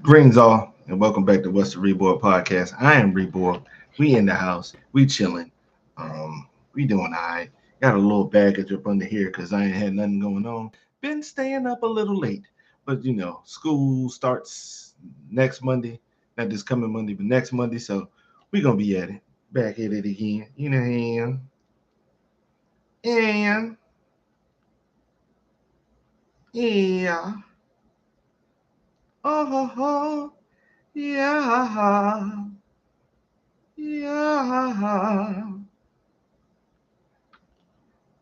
Greetings all, and welcome back to What's the reborG podcast. I am reborG. We in the house. We chilling. We doing all right. Got a little baggage up under here because I ain't had nothing going on. Been staying up a little late, but school starts next Monday. Not this coming Monday, but next Monday. So we gonna be at it. Back at it again. And yeah. Oh, yeah. Yeah.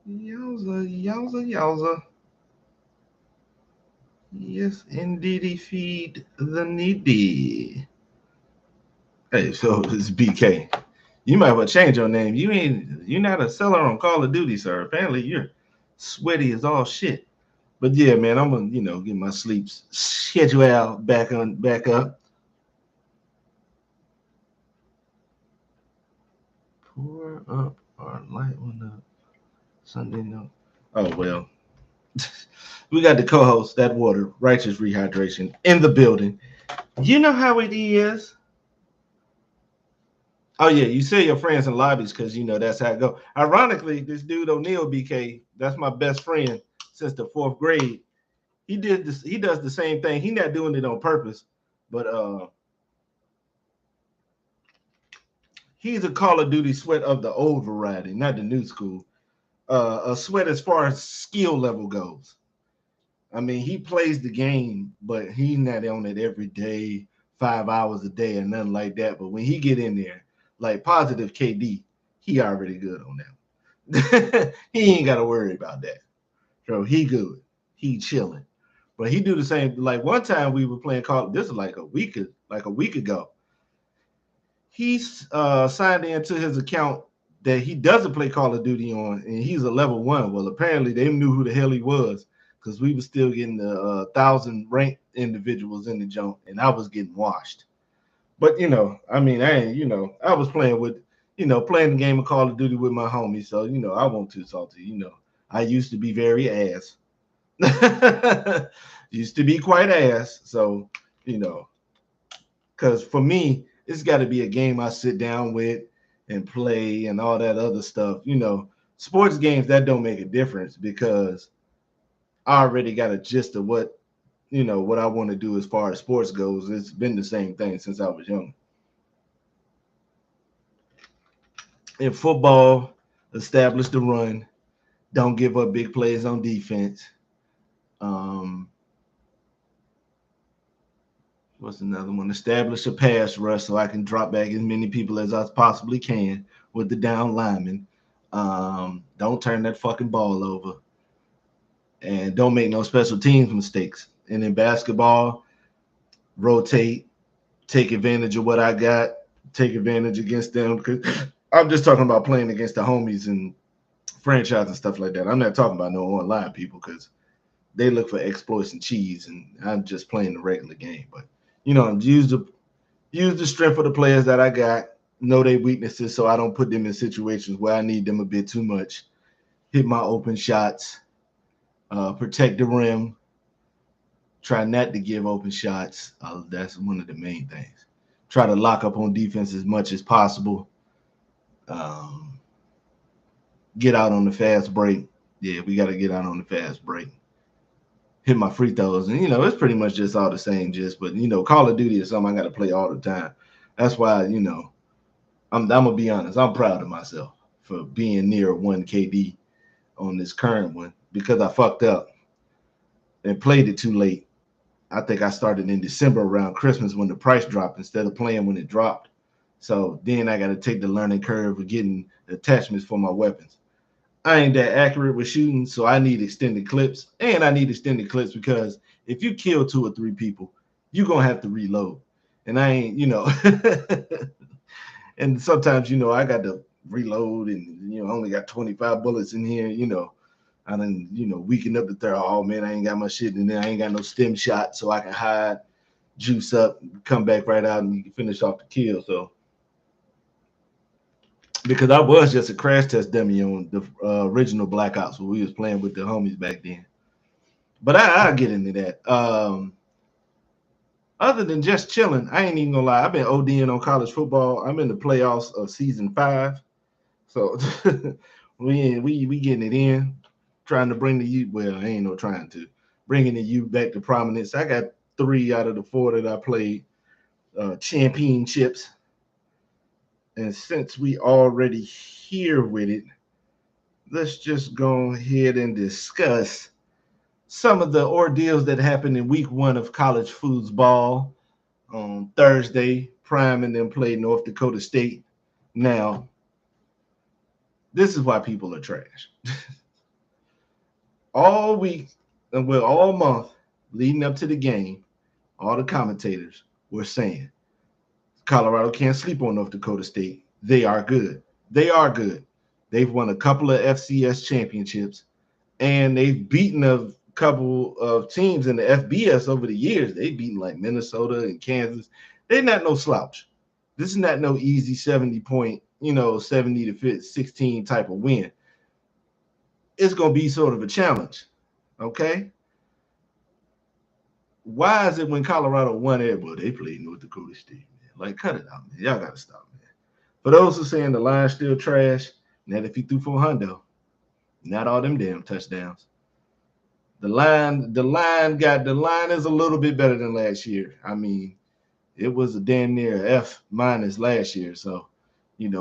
Yowza, yowza, yowza. Yes, indeedy, feed the needy. Hey, so it's BK. You might want to change your name. You're not a seller on Call of Duty, sir. Apparently you're sweaty as all shit. But yeah, man, I'm gonna, get my sleep schedule back up. Pour up or light one up. Sunday note. Oh well. We got the co-host, that water, righteous rehydration in the building. You know how it is. Oh yeah, you say your friends in lobbies because that's how it go. Ironically, this dude O'Neal BK, that's my best friend since the fourth grade. He did this. He does the same thing. He not doing it on purpose, but he's a Call of Duty sweat of the old variety, not the new school. A sweat as far as skill level goes. I mean, he plays the game, but he not on it every day, 5 hours a day, or nothing like that. But when he get in there, like positive KD, he already good on that. He ain't got to worry about that. So he good. He chilling. But he do the same. Like one time we were playing Call. This is like a week ago. He's signed into his account that he doesn't play Call of Duty on, and he's a level one. Well, apparently they knew who the hell he was because we were still getting the 1,000 ranked individuals in the jump, and I was getting washed. But I mean, I ain't, I was playing with, playing the game of Call of Duty with my homies, so I won't too salty. I used to be very ass, used to be quite ass. So you know, because for me, it's got to be a game I sit down with and play and all that other stuff. Sports games that don't make a difference because I already got a gist of what I want to do as far as sports goes. It's been the same thing since I was young. In football, establish the run, don't give up big plays on defense. Um, what's another one? Establish a pass rush so I can drop back as many people as I possibly can with the down lineman. Don't turn that fucking ball over, and don't make no special teams mistakes. And in basketball, rotate, take advantage of what I got, take advantage against them. Because I'm just talking about playing against the homies and franchise and stuff like that. I'm not talking about no online people because they look for exploits and cheese, and I'm just playing the regular game. But use the strength of the players that I got, know their weaknesses, so I don't put them in situations where I need them a bit too much. Hit my open shots, protect the rim, try not to give open shots. That's one of the main things. Try to lock up on defense as much as possible. Um, get out on the fast break. Yeah, we got to get out on the fast break. Hit my free throws, and it's pretty much just all the same. But Call of Duty is something I got to play all the time. That's why I'm gonna be honest. I'm proud of myself for being near 1 KD on this current one because I fucked up and played it too late. I think I started in December around Christmas when the price dropped instead of playing when it dropped. So then I got to take the learning curve of getting attachments for my weapons. I ain't that accurate with shooting, so I need extended clips. And I need extended clips because if you kill 2 or 3 people, you're gonna have to reload. And I ain't, and sometimes, I got to reload and I only got 25 bullets in here, I done, weaken up the third. Oh man, I ain't got my shit in there. I ain't got no stem shot so I can hide, juice up, come back right out and you can finish off the kill. So because I was just a crash test dummy on the original Black Ops when we was playing with the homies back then. But I'll get into that. Other than just chilling, I ain't even gonna lie. I've been ODing on college football. I'm in the playoffs of season 5, so we getting it in, trying to bring the youth. Well, I ain't no trying to bringing the youth back to prominence. I got 3 out of the 4 that I played championships, and since we already here with it, let's just go ahead and discuss some of the ordeals that happened in week 1 of college foosball. On Thursday, Prime and them played North Dakota State. Now, this is why people are trash. All week, and well, all month leading up to the game, all the commentators were saying Colorado can't sleep on North Dakota State. They are good. They are good. They've won a couple of FCS championships, and they've beaten a couple of teams in the FBS over the years. They've beaten like Minnesota and Kansas. They're not no slouch. This is not no easy 70 point, 70 to 16 type of win. It's going to be sort of a challenge. Okay. Why is it when Colorado won it, well, they played North Dakota State, man? Like, cut it out, man. Y'all got to stop, man. For those who saying the line's still trash, now if he threw for Hundo, not all them damn touchdowns. The line is a little bit better than last year. I mean, it was a damn near F minus last year. So,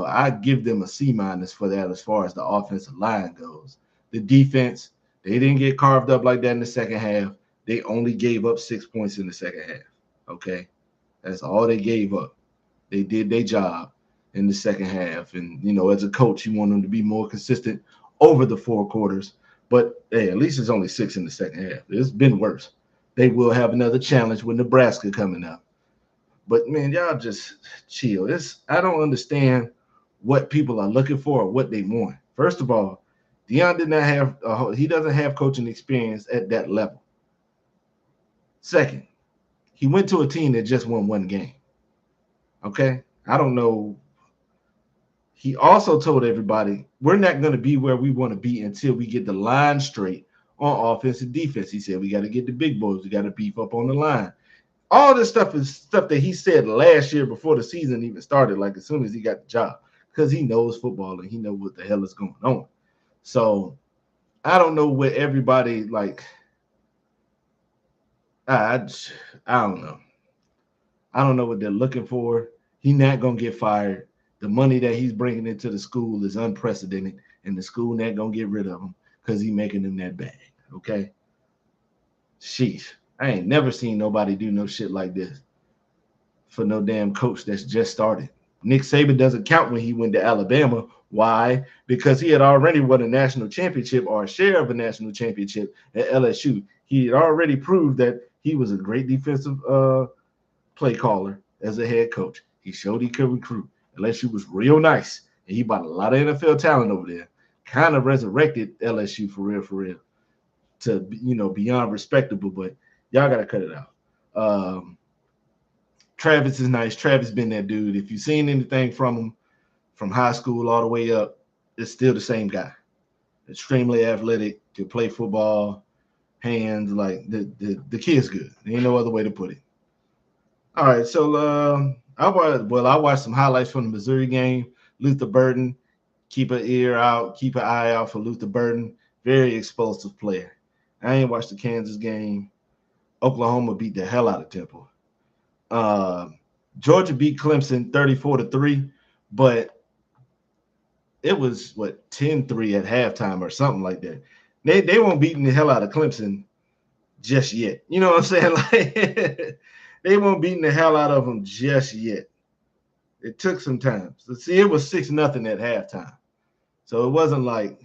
I give them a C minus for that as far as the offensive line goes. The defense, they didn't get carved up like that in the second half. They only gave up 6 points in the second half. Okay. That's all they gave up. They did their job in the second half. And, as a coach, you want them to be more consistent over the 4 quarters. But hey, at least it's only 6 in the second half. It's been worse. They will have another challenge with Nebraska coming up. But man, y'all just chill. I don't understand what people are looking for or what they want. First of all, Deion did not have he doesn't have coaching experience at that level. Second, he went to a team that just won 1 game. Okay, I don't know. He also told everybody we're not going to be where we want to be until we get the line straight on offense and defense. He said we got to get the big boys. We got to beef up on the line. All this stuff is stuff that he said last year before the season even started, like as soon as he got the job, because he knows football and he knows what the hell is going on. So I don't know what everybody like. I don't know. I don't know what they're looking for. He's not gonna get fired. The money that he's bringing into the school is unprecedented, and the school not gonna get rid of him because he's making them that bag. Okay. Sheesh. I ain't never seen nobody do no shit like this for no damn coach that's just started. Nick Saban doesn't count when he went to Alabama. Why? Because he had already won a national championship or a share of a national championship at LSU. He had already proved that he was a great defensive play caller as a head coach. He showed he could recruit. LSU was real nice, and he bought a lot of NFL talent over there. Kind of resurrected LSU for real, to beyond respectable. But y'all gotta cut it out. Travis is nice. Travis been that dude. If you've seen anything from him from high school all the way up, it's still the same guy. Extremely athletic, can play football, hands, like the kid's good. There ain't no other way to put it. All right, so I watched some highlights from the Missouri game. Luther Burden, keep an eye out for Luther Burden. Very explosive player. I ain't watched the Kansas game. Oklahoma beat the hell out of Temple. Georgia beat Clemson 34-3, but it was 10-3 at halftime or something like that. They won't beating the hell out of Clemson just yet. You know what I'm saying? Like they won't beating the hell out of them just yet. It took some time. So see, it was 6-0 at halftime. So it wasn't like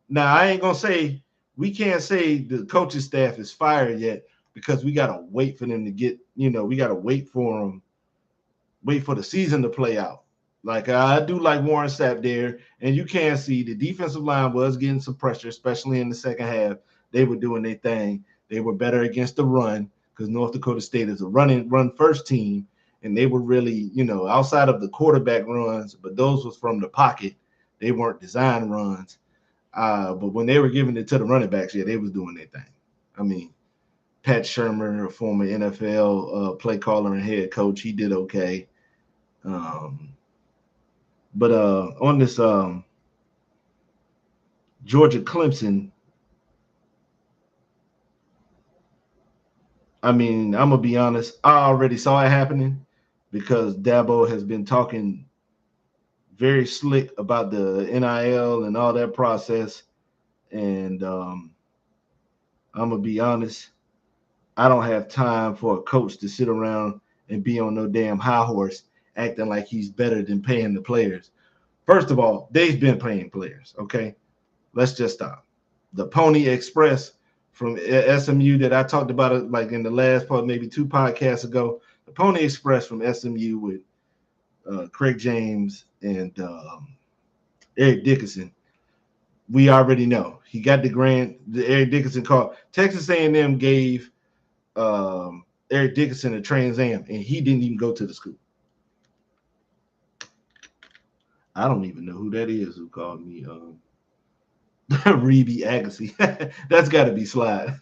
now I ain't gonna say we can't say the coaching staff is fired yet because we gotta wait for them to get, we gotta wait for the season to play out. Like I do like Warren Sapp there, and you can see the defensive line was getting some pressure, especially in the second half. They were doing their thing. They were better against the run because North Dakota State is a run first team, and they were really, outside of the quarterback runs, but those was from the pocket. They weren't design runs. But when they were giving it to the running backs, yeah, they was doing their thing. I mean, Pat Shermer, a former NFL play caller and head coach, he did okay. But on this Georgia Clemson, I mean, I'm gonna be honest. I already saw it happening because Dabo has been talking very slick about the NIL and all that process. And I'm gonna be honest. I don't have time for a coach to sit around and be on no damn high horse acting like he's better than paying the players. First of all, they've been paying players. Okay, let's just stop. The Pony Express from SMU that I talked about it like in the last part, maybe 2 podcasts ago. The Pony Express from SMU with Craig James and Eric Dickerson. We already know he got the Eric Dickerson call. Texas A&M gave Eric Dickerson a Trans Am, and he didn't even go to the school. I don't even know who that is who called me Reeby Agassi. That's got to be Slide.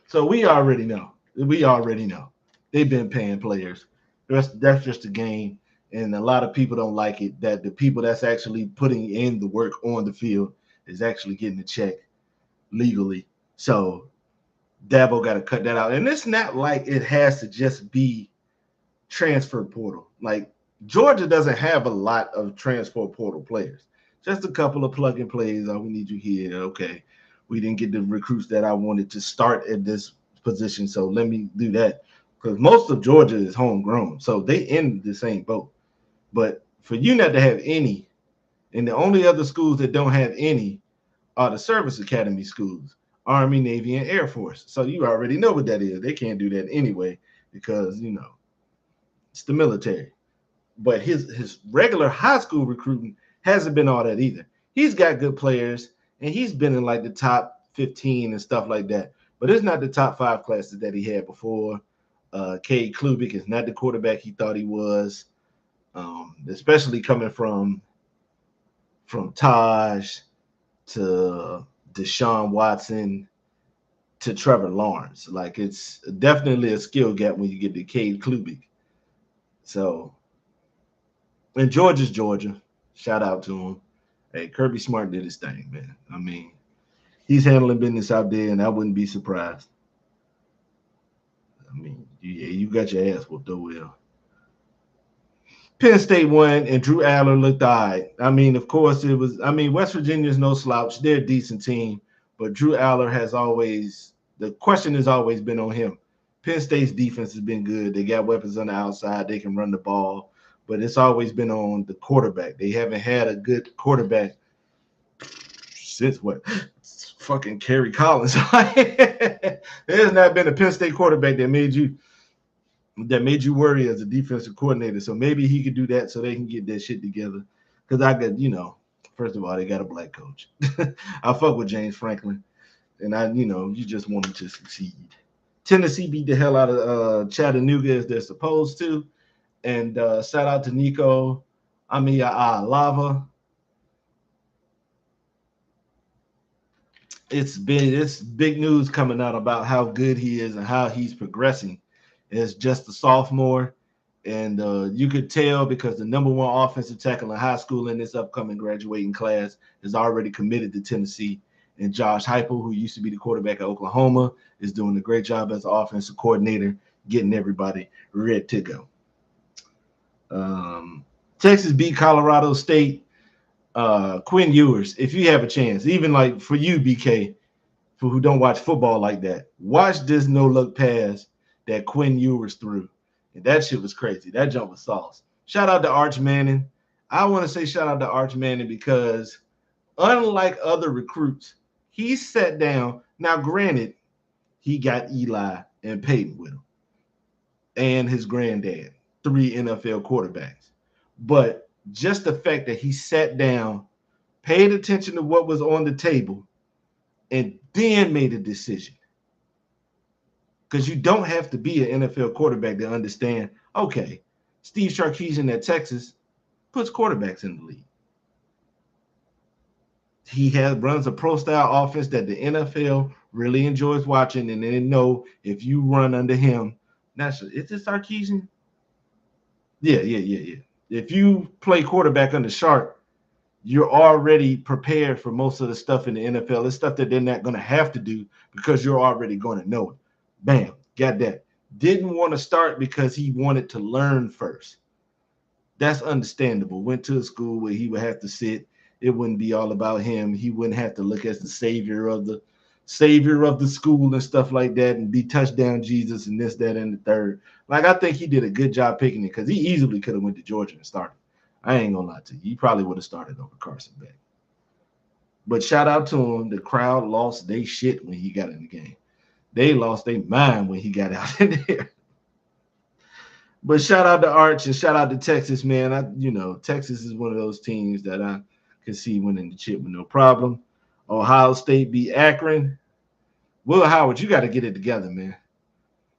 So we already know. We already know. They've been paying players. That's just a game. And a lot of people don't like it that the people that's actually putting in the work on the field is actually getting a check legally. So Dabo got to cut that out. And it's not like it has to just be transfer portal. Like Georgia doesn't have a lot of transfer portal players. Just a couple of plug and plays. Oh, we need you here. Okay. We didn't get the recruits that I wanted to start at this position. So let me do that. Because most of Georgia is homegrown. So they in the same boat. But for you not to have any, and the only other schools that don't have any are the service academy schools, Army, Navy, and Air Force. So you already know what that is. They can't do that anyway because, it's the military. But his regular high school recruiting hasn't been all that either. He's got good players, and he's been in like the top 15 and stuff like that. But it's not the top 5 classes that he had before. Cade Klubik is not the quarterback he thought he was, especially coming from Taj to Deshaun Watson to Trevor Lawrence. Like it's definitely a skill gap when you get to Cade Klubik. So, and Georgia's Georgia. Shout out to him. Hey, Kirby Smart did his thing, man. I mean, he's handling business out there, and I wouldn't be surprised. I mean, you got your ass whooped, though, well. Penn State won, and Drew Allen looked all right. I mean, of course, it was. I mean, West Virginia's no slouch. They're a decent team, but Drew Allen has always. The question has always been on him. Penn State's defense has been good. They got weapons on the outside. They can run the ball, but it's always been on the quarterback. They haven't had a good quarterback since what? Fucking Kerry Collins. There's not been a Penn State quarterback that made you worry as a defensive coordinator. So maybe he could do that so they can get that shit together. Because I got, first of all, they got a black coach. I fuck with James Franklin. And you just want him to succeed. Tennessee beat the hell out of Chattanooga as they're supposed to. And shout out to Nico Lava. It's big news coming out about how good he is and how he's progressing as just a sophomore. And you could tell because the number 1 offensive tackle in high school in this upcoming graduating class is already committed to Tennessee. And Josh Heupel, who used to be the quarterback at Oklahoma, is doing a great job as an offensive coordinator, getting everybody ready to go. Texas beat Colorado State. Quinn Ewers, if you have a chance, even like for you, BK, for who don't watch football like that, watch this no-look pass that Quinn Ewers threw. And that shit was crazy. That jump was sauce. Shout out to Arch Manning. I want to say shout out to Arch Manning because unlike other recruits, he sat down. Now, granted, he got Eli and Peyton with him and his granddad, 3 NFL quarterbacks. But just the fact that he sat down, paid attention to what was on the table, and then made a decision. Because you don't have to be an NFL quarterback to understand, okay, Steve Sarkisian at Texas puts quarterbacks in the league. He runs a pro style offense that the NFL really enjoys watching, and they know if you run under him, is this Sarkisian? Yeah. If you play quarterback under Sharp, you're already prepared for most of the stuff in the NFL. It's stuff that they're not going to have to do because you're already going to know it. Bam, got that. Didn't want to start because he wanted to learn first. That's understandable. Went to a school where he would have to sit. It wouldn't be all about him. He wouldn't have to look as the savior of the school and stuff like that and be touchdown Jesus and this, that, and the third. Like, I think he did a good job picking it because he easily could have went to Georgia and started. I ain't gonna lie to you. He probably would have started over Carson Beck. But shout out to him. The crowd lost their shit when he got in the game. They lost their mind when he got out in there. But shout out to Arch and shout out to Texas, man. Texas is one of those teams that I can see winning the chip with no problem. Ohio State beat Akron. Will Howard, you got to get it together, man.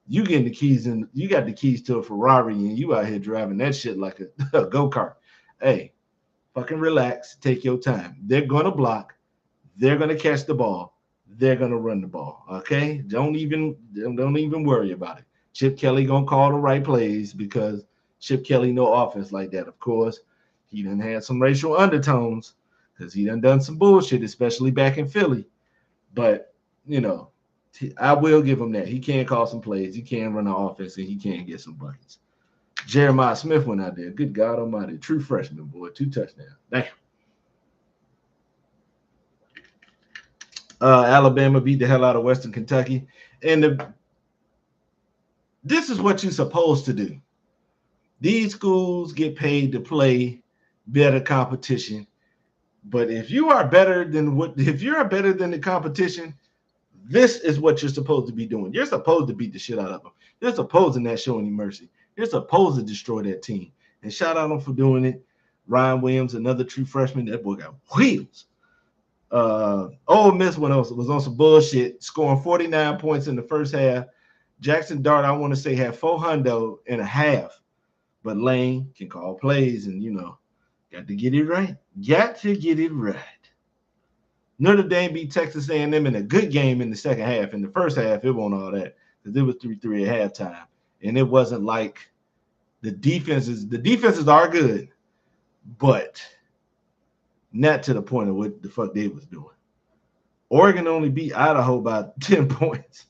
You getting the keys and you got the keys to a Ferrari and you out here driving that shit like a go-kart. Hey, fucking relax. Take your time. They're gonna block. They're gonna catch the ball. They're gonna run the ball. Okay, don't even worry about it. Chip Kelly gonna call the right plays because Chip Kelly no offense like that. Of course, he done had some racial undertones because he done some bullshit, especially back in Philly. But I will give him that. He can call some plays. He can run the offense, and he can get some buckets. Jeremiah Smith went out there. Good God Almighty, true freshman boy, 2 touchdowns. Damn. Alabama beat the hell out of Western Kentucky. And this is what you're supposed to do. These schools get paid to play better competition. But if you are better than the competition, this is what you're supposed to be doing. You're supposed to beat the shit out of them. You're supposed to not show any mercy. You're supposed to destroy that team. And shout out them for doing it. Ryan Williams, another true freshman. That boy got wheels. Ole Miss was on some bullshit, scoring 49 points in the first half. Jackson Dart, I want to say, had 400 and a half. But Lane can call plays and, got to get it right. Got to get it right. Notre Dame beat Texas A&M in a good game in the second half. In the first half, it wasn't all that because it was 3-3 at halftime. And it wasn't like the defenses are good, but not to the point of what the fuck they was doing. Oregon only beat Idaho by 10 points.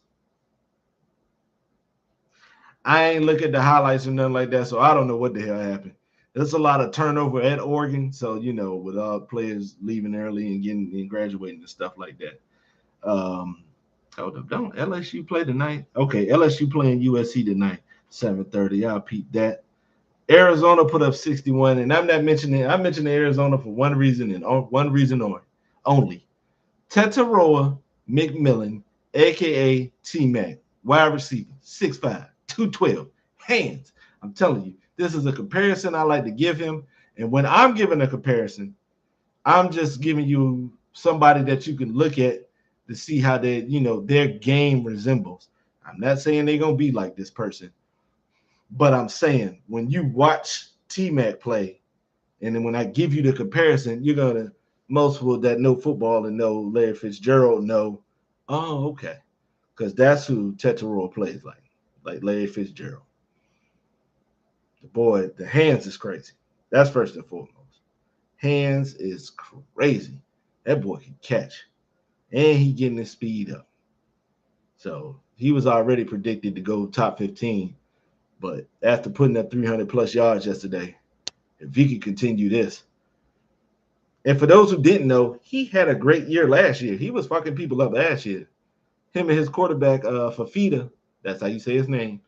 I ain't look at the highlights or nothing like that, so I don't know what the hell happened. There's a lot of turnover at Oregon, so with all players leaving early and getting and graduating and stuff like that. Hold up, don't LSU play tonight? Okay, LSU playing USC tonight, 7:30. I'll peep that. Arizona put up 61, and I'm mentioning Arizona for one reason and one reason only. Tetaroa McMillan, aka T-Mac, wide receiver, 6'5", 212, hands. I'm telling you, this is a comparison I like to give him. And when I'm giving a comparison, I'm just giving you somebody that you can look at to see how their game resembles. I'm not saying they're gonna be like this person, but I'm saying when you watch T-Mac play, and then when I give you the comparison, you're gonna most people that know football and know Larry Fitzgerald know, oh, okay, because that's who Tetaroa plays like Larry Fitzgerald. The boy, the hands is crazy. That's first and foremost. Hands is crazy. That boy can catch, and he getting his speed up. So he was already predicted to go top 15, but after putting up 300 plus yards yesterday, if he could continue this. And for those who didn't know, he had a great year last year. He was fucking people up last year. Him and his quarterback, Fafita, that's how you say his name,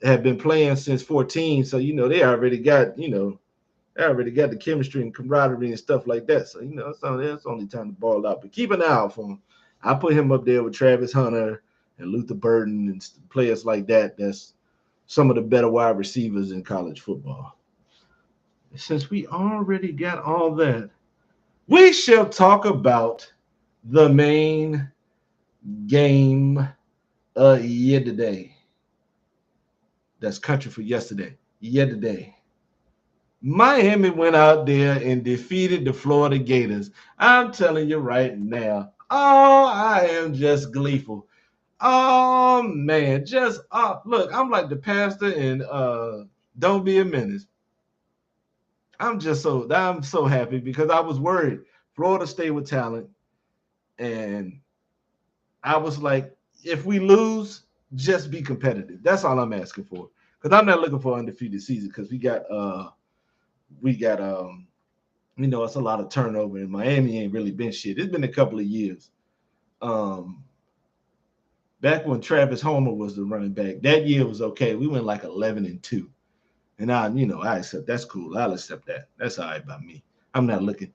have been playing since 14. So, they already got, the chemistry and camaraderie and stuff like that. So, it's only time to ball out. But keep an eye out for him. I put him up there with Travis Hunter and Luther Burden and players like that. That's some of the better wide receivers in college football. Since we already got all that, we shall talk about the main game yesterday. That's country for yesterday. Yesterday. Miami went out there and defeated the Florida Gators. I'm telling you right now. Oh, I am just gleeful. Oh man, just look, I'm like the pastor in Don't Be a Menace. I'm so happy because I was worried. Florida State with talent, and I was like, if we lose, just be competitive. That's all I'm asking for. Because I'm not looking for an undefeated season because we got it's a lot of turnover and Miami ain't really been shit. It's been a couple of years. Um Back when Travis Homer was the running back, that year was okay. We went like 11-2. And I accept that's cool. I'll accept that. That's all right by me. I'm not looking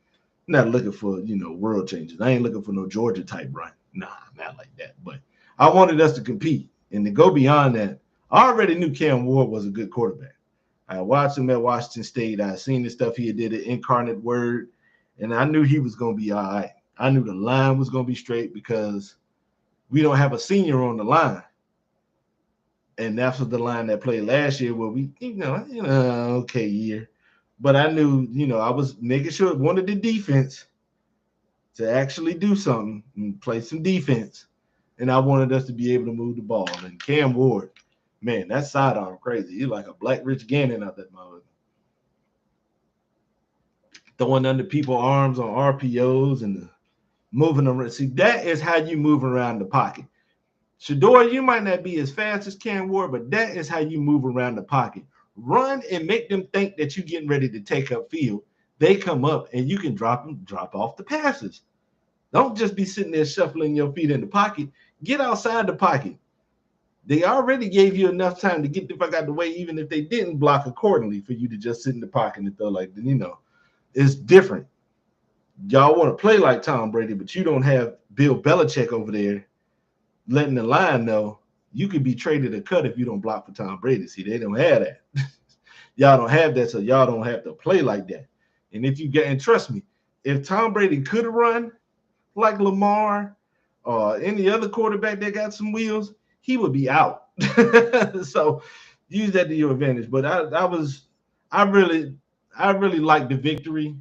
for, world changes. I ain't looking for no Georgia type run. Nah, not like that. But I wanted us to compete and to go beyond that. I already knew Cam Ward was a good quarterback. I watched him at Washington State. I seen the stuff he did at Incarnate Word, and I knew he was going to be all right. I knew the line was going to be straight because we don't have a senior on the line. And that's what the line that played last year where we, okay year. But I knew, I was making sure wanted the defense to actually do something and play some defense. And I wanted us to be able to move the ball. And Cam Ward, man, that sidearm crazy. He's like a Black Rich Gannon out that mother. Throwing under people's arms on RPOs and moving around. See, that is how you move around the pocket. Shador, you might not be as fast as Cam Ward, but that is how you move around the pocket. Run and make them think that you're getting ready to take up field. They come up and you can drop off the passes. Don't just be sitting there shuffling your feet in the pocket. Get outside the pocket. They already gave you enough time to get the fuck out the way, even if they didn't block accordingly, for you to just sit in the pocket and throw it's different. Y'all want to play like Tom Brady, but you don't have Bill Belichick over there letting the line know you could be traded or cut if you don't block for Tom Brady. See, they don't have that. Y'all don't have that, so y'all don't have to play like that. And if you get, and trust me, if Tom Brady could run like Lamar or any other quarterback that got some wheels, he would be out. So use that to your advantage. But I really like the victory.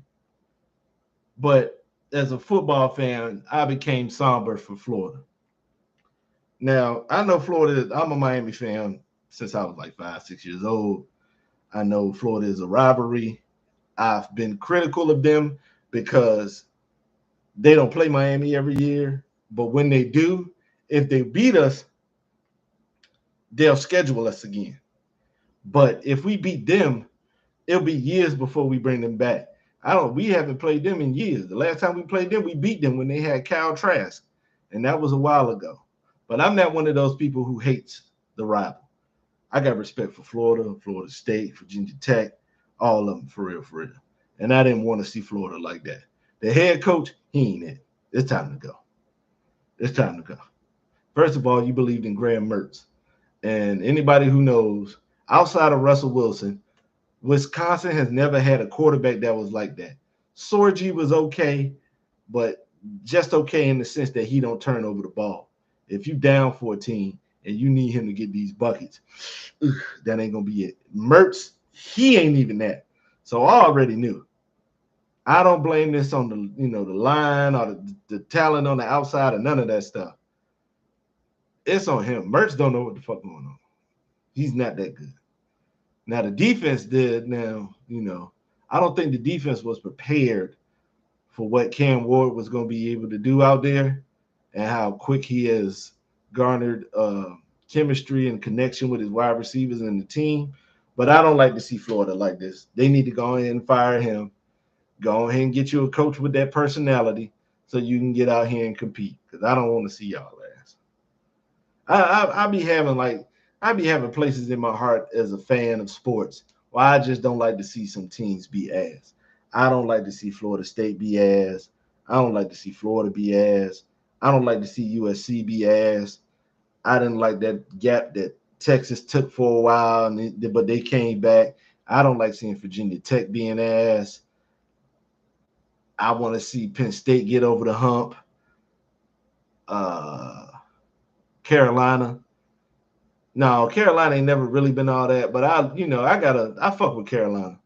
But as a football fan, I became somber for Florida. Now, I know Florida, I'm a Miami fan since I was like 5, 6 years old. I know Florida is a rivalry. I've been critical of them because they don't play Miami every year. But when they do, if they beat us, they'll schedule us again. But if we beat them, it'll be years before we bring them back. We haven't played them in years. The last time we played them, we beat them when they had Kyle Trask, and that was a while ago. But I'm not one of those people who hates the rival. I got respect for Florida, Florida State, Virginia Tech, all of them, for real, for real. And I didn't want to see Florida like that. The head coach, he ain't it. It's time to go. It's time to go. First of all, you believed in Graham Mertz. And anybody who knows, outside of Russell Wilson, Wisconsin has never had a quarterback that was like that. Sorgi was okay, but just okay in the sense that he don't turn over the ball. If you down 14 and you need him to get these buckets, that ain't gonna be it. Mertz, he ain't even that. So I already knew. I don't blame this on the line or the talent on the outside or none of that stuff. It's on him. Mertz don't know what the fuck going on. He's not that good. Now the defense did. Now, I don't think the defense was prepared for what Cam Ward was going to be able to do out there and how quick he has garnered chemistry and connection with his wide receivers and the team. But I don't like to see Florida like this. They need to go ahead and fire him. Go ahead and get you a coach with that personality so you can get out here and compete. Because I don't want to see y'all ass. I be having places in my heart as a fan of sports where I just don't like to see some teams be ass. I don't like to see Florida State be ass. I don't like to see Florida be ass. I don't like to see USC be ass. I didn't like that gap that Texas took for a while, but they came back. I don't like seeing Virginia Tech being ass. I want to see Penn State get over the hump. Uh, Carolina. No, Carolina ain't never really been all that, but I fuck with Carolina.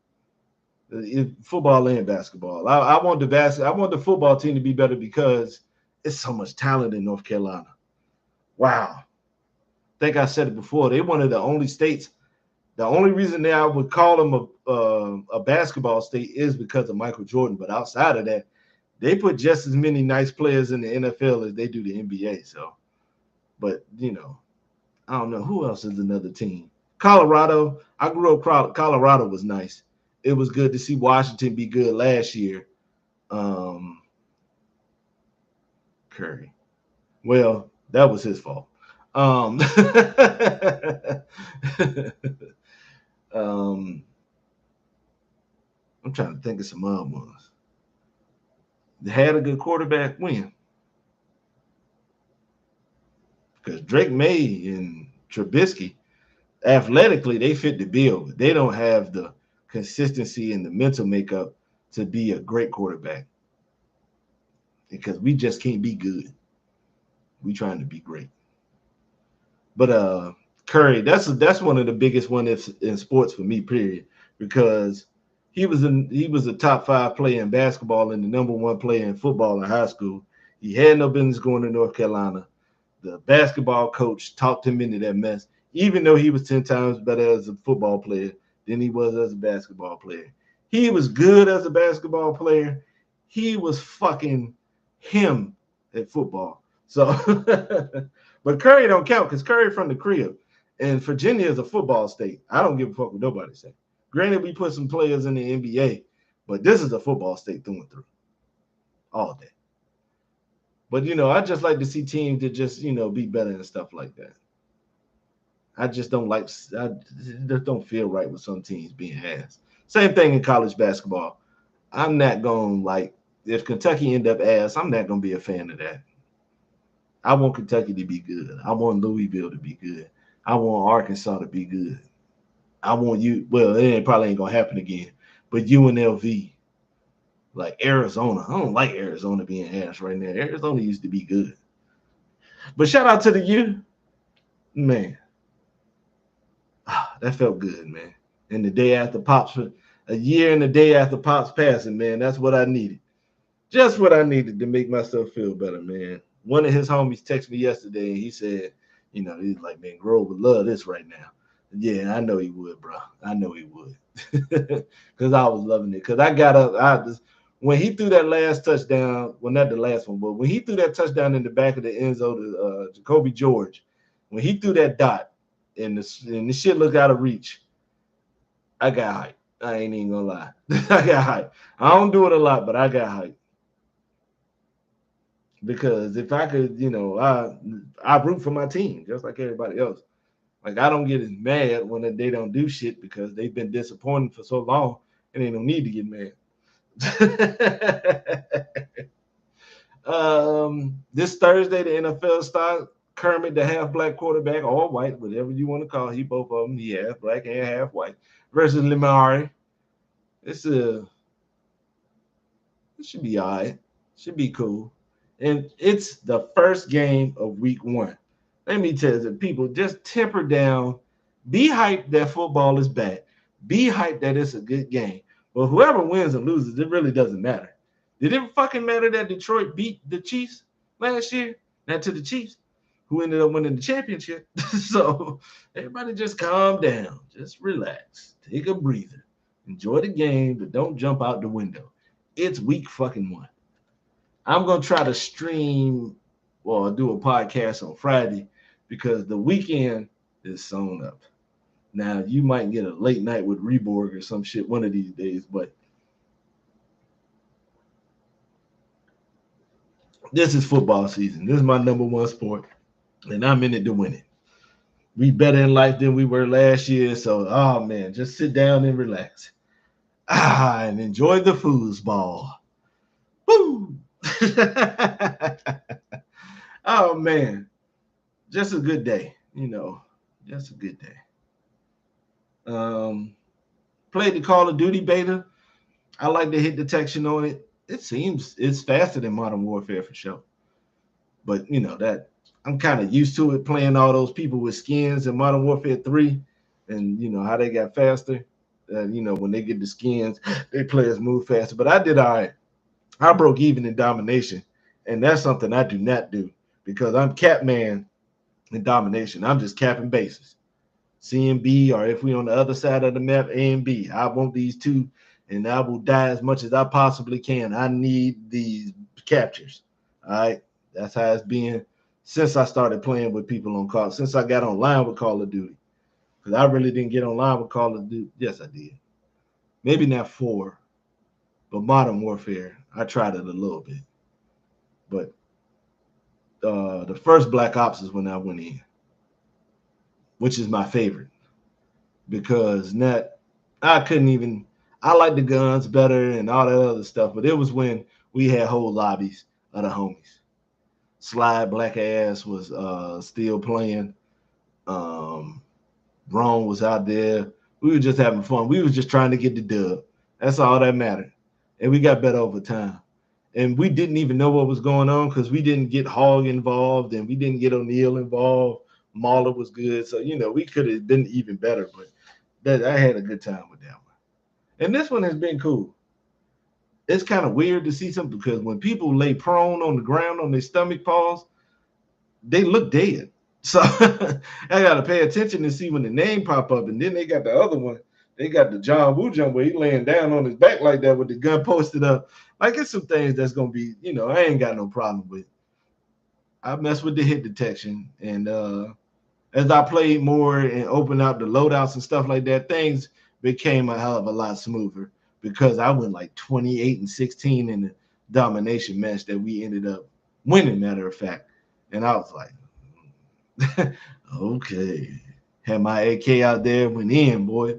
Football and basketball. I want the football team to be better because it's so much talent in North Carolina. Wow. I think I said it before. They're one of the only states. The only reason that I would call them a basketball state is because of Michael Jordan. But outside of that, they put just as many nice players in the NFL as they do the NBA. So, but I don't know who else is another team. Colorado. I grew up. Colorado was nice. It was good to see Washington be good last year. Curry. Well, that was his fault. Um, um, I'm trying to think of some other ones. They had a good quarterback when because Drake May and Trubisky athletically they fit the bill, but they don't have the consistency and the mental makeup to be a great quarterback because we just can't be good. We trying to be great. But Curry, that's one of the biggest ones in sports for me, period. Because he was a top 5 player in basketball and the number 1 player in football in high school. He had no business going to North Carolina. The basketball coach talked him into that mess, even though he was 10 times better as a football player than he was as a basketball player. He was good as a basketball player. He was fucking him at football. So, but Curry don't count because Curry from the crib, and Virginia is a football state. I don't give a fuck what nobody say. Granted, we put some players in the NBA, but this is a football state through and through, all day. But I just like to see teams that just be better and stuff like that. I just don't like. I just don't feel right with some teams being ass. Same thing in college basketball. I'm not going like if Kentucky end up ass. I'm not going to be a fan of that. I want Kentucky to be good. I want Louisville to be good. I want Arkansas to be good. I want you. Well, it probably ain't gonna happen again. But UNLV, like Arizona, I don't like Arizona being ass right now. Arizona used to be good. But shout out to the U, man. That felt good, man. And the day after Pops, a year and the day after Pops passing, man, that's what I needed. Just what I needed to make myself feel better, man. One of his homies texted me yesterday and he said, he's like, man, Grove would love this right now. Yeah, I know he would, bro. I know he would. Because I was loving it. Because I got up, when he threw that last touchdown, well, not the last one, but when he threw that touchdown in the back of the end zone to Jacoby George, when he threw that dot and the shit looked out of reach, I got hype. I ain't even gonna lie. I got hype. I don't do it a lot, but I got hype. Because if I could, I root for my team just like everybody else. Like I don't get as mad when they don't do shit because they've been disappointed for so long, and they don't need to get mad. This Thursday, the NFL starts. Kermit, the half black quarterback, all white, whatever you want to call. He both of them. He half black and half white. Versus Limari. It should be all right. Should be cool. And it's the first game of week 1. Let me tell you, people, just temper down. Be hyped that football is back. Be hyped that it's a good game. But whoever wins and loses, it really doesn't matter. Did it fucking matter that Detroit beat the Chiefs last year? Not to the Chiefs, who ended up winning the championship. So everybody just calm down. Just relax. Take a breather. Enjoy the game, but don't jump out the window. It's week fucking 1. I'm going to try to stream or do a podcast on Friday because the weekend is sewn up. Now, you might get a late night with reborG or some shit one of these days, but this is football season. This is my number 1 sport, and I'm in it to win it. We better in life than we were last year, so, oh, man, just sit down and relax. And enjoy the foosball. Woo! Oh, man. Just a good day, just a good day. Played the Call of Duty beta. I like the hit detection on it. It seems it's faster than Modern Warfare for sure. But that I'm kind of used to it playing all those people with skins in Modern Warfare 3 and how they got faster. You know, when they get the skins, they players move faster. But I did all right. I broke even in domination, and that's something I do not do because I'm cap man in domination. I'm just capping bases. C and B, or if we on the other side of the map, A and B. I want these two, and I will die as much as I possibly can. I need these captures. All right. That's how it's been since I started playing with people on Call, since I got online with Call of Duty. Because I really didn't get online with Call of Duty. Yes, I did. Maybe not 4, but Modern Warfare, I tried it a little bit. But the first Black Ops is when I went in, which is my favorite because not I couldn't even. I like the guns better and all that other stuff, but it was when we had whole lobbies of the homies. Slide Black Ass was still playing. Um, Rome was out there. We were just having fun. We was just trying to get the dub. That's all that mattered, and we got better over time. And we didn't even know what was going on because we didn't get Hog involved and we didn't get O'Neal involved. Mahler was good, so you know we could have been even better. But that I had a good time with that one. And this one has been cool. It's kind of weird to see something because when people lay prone on the ground on their stomach paws, they look dead. So I gotta pay attention to see when the name pop up. And then they got the other one. They got the John Woo jump where he laying down on his back like that with the gun posted up. Like it's some things that's gonna be, you know, I ain't got no problem with. I mess with the hit detection. And as I played more and opened out the loadouts and stuff like that, things became a hell of a lot smoother because I went like 28-16 in the domination match that we ended up winning, matter of fact. And I was like, okay. Had my AK out there, went in, boy.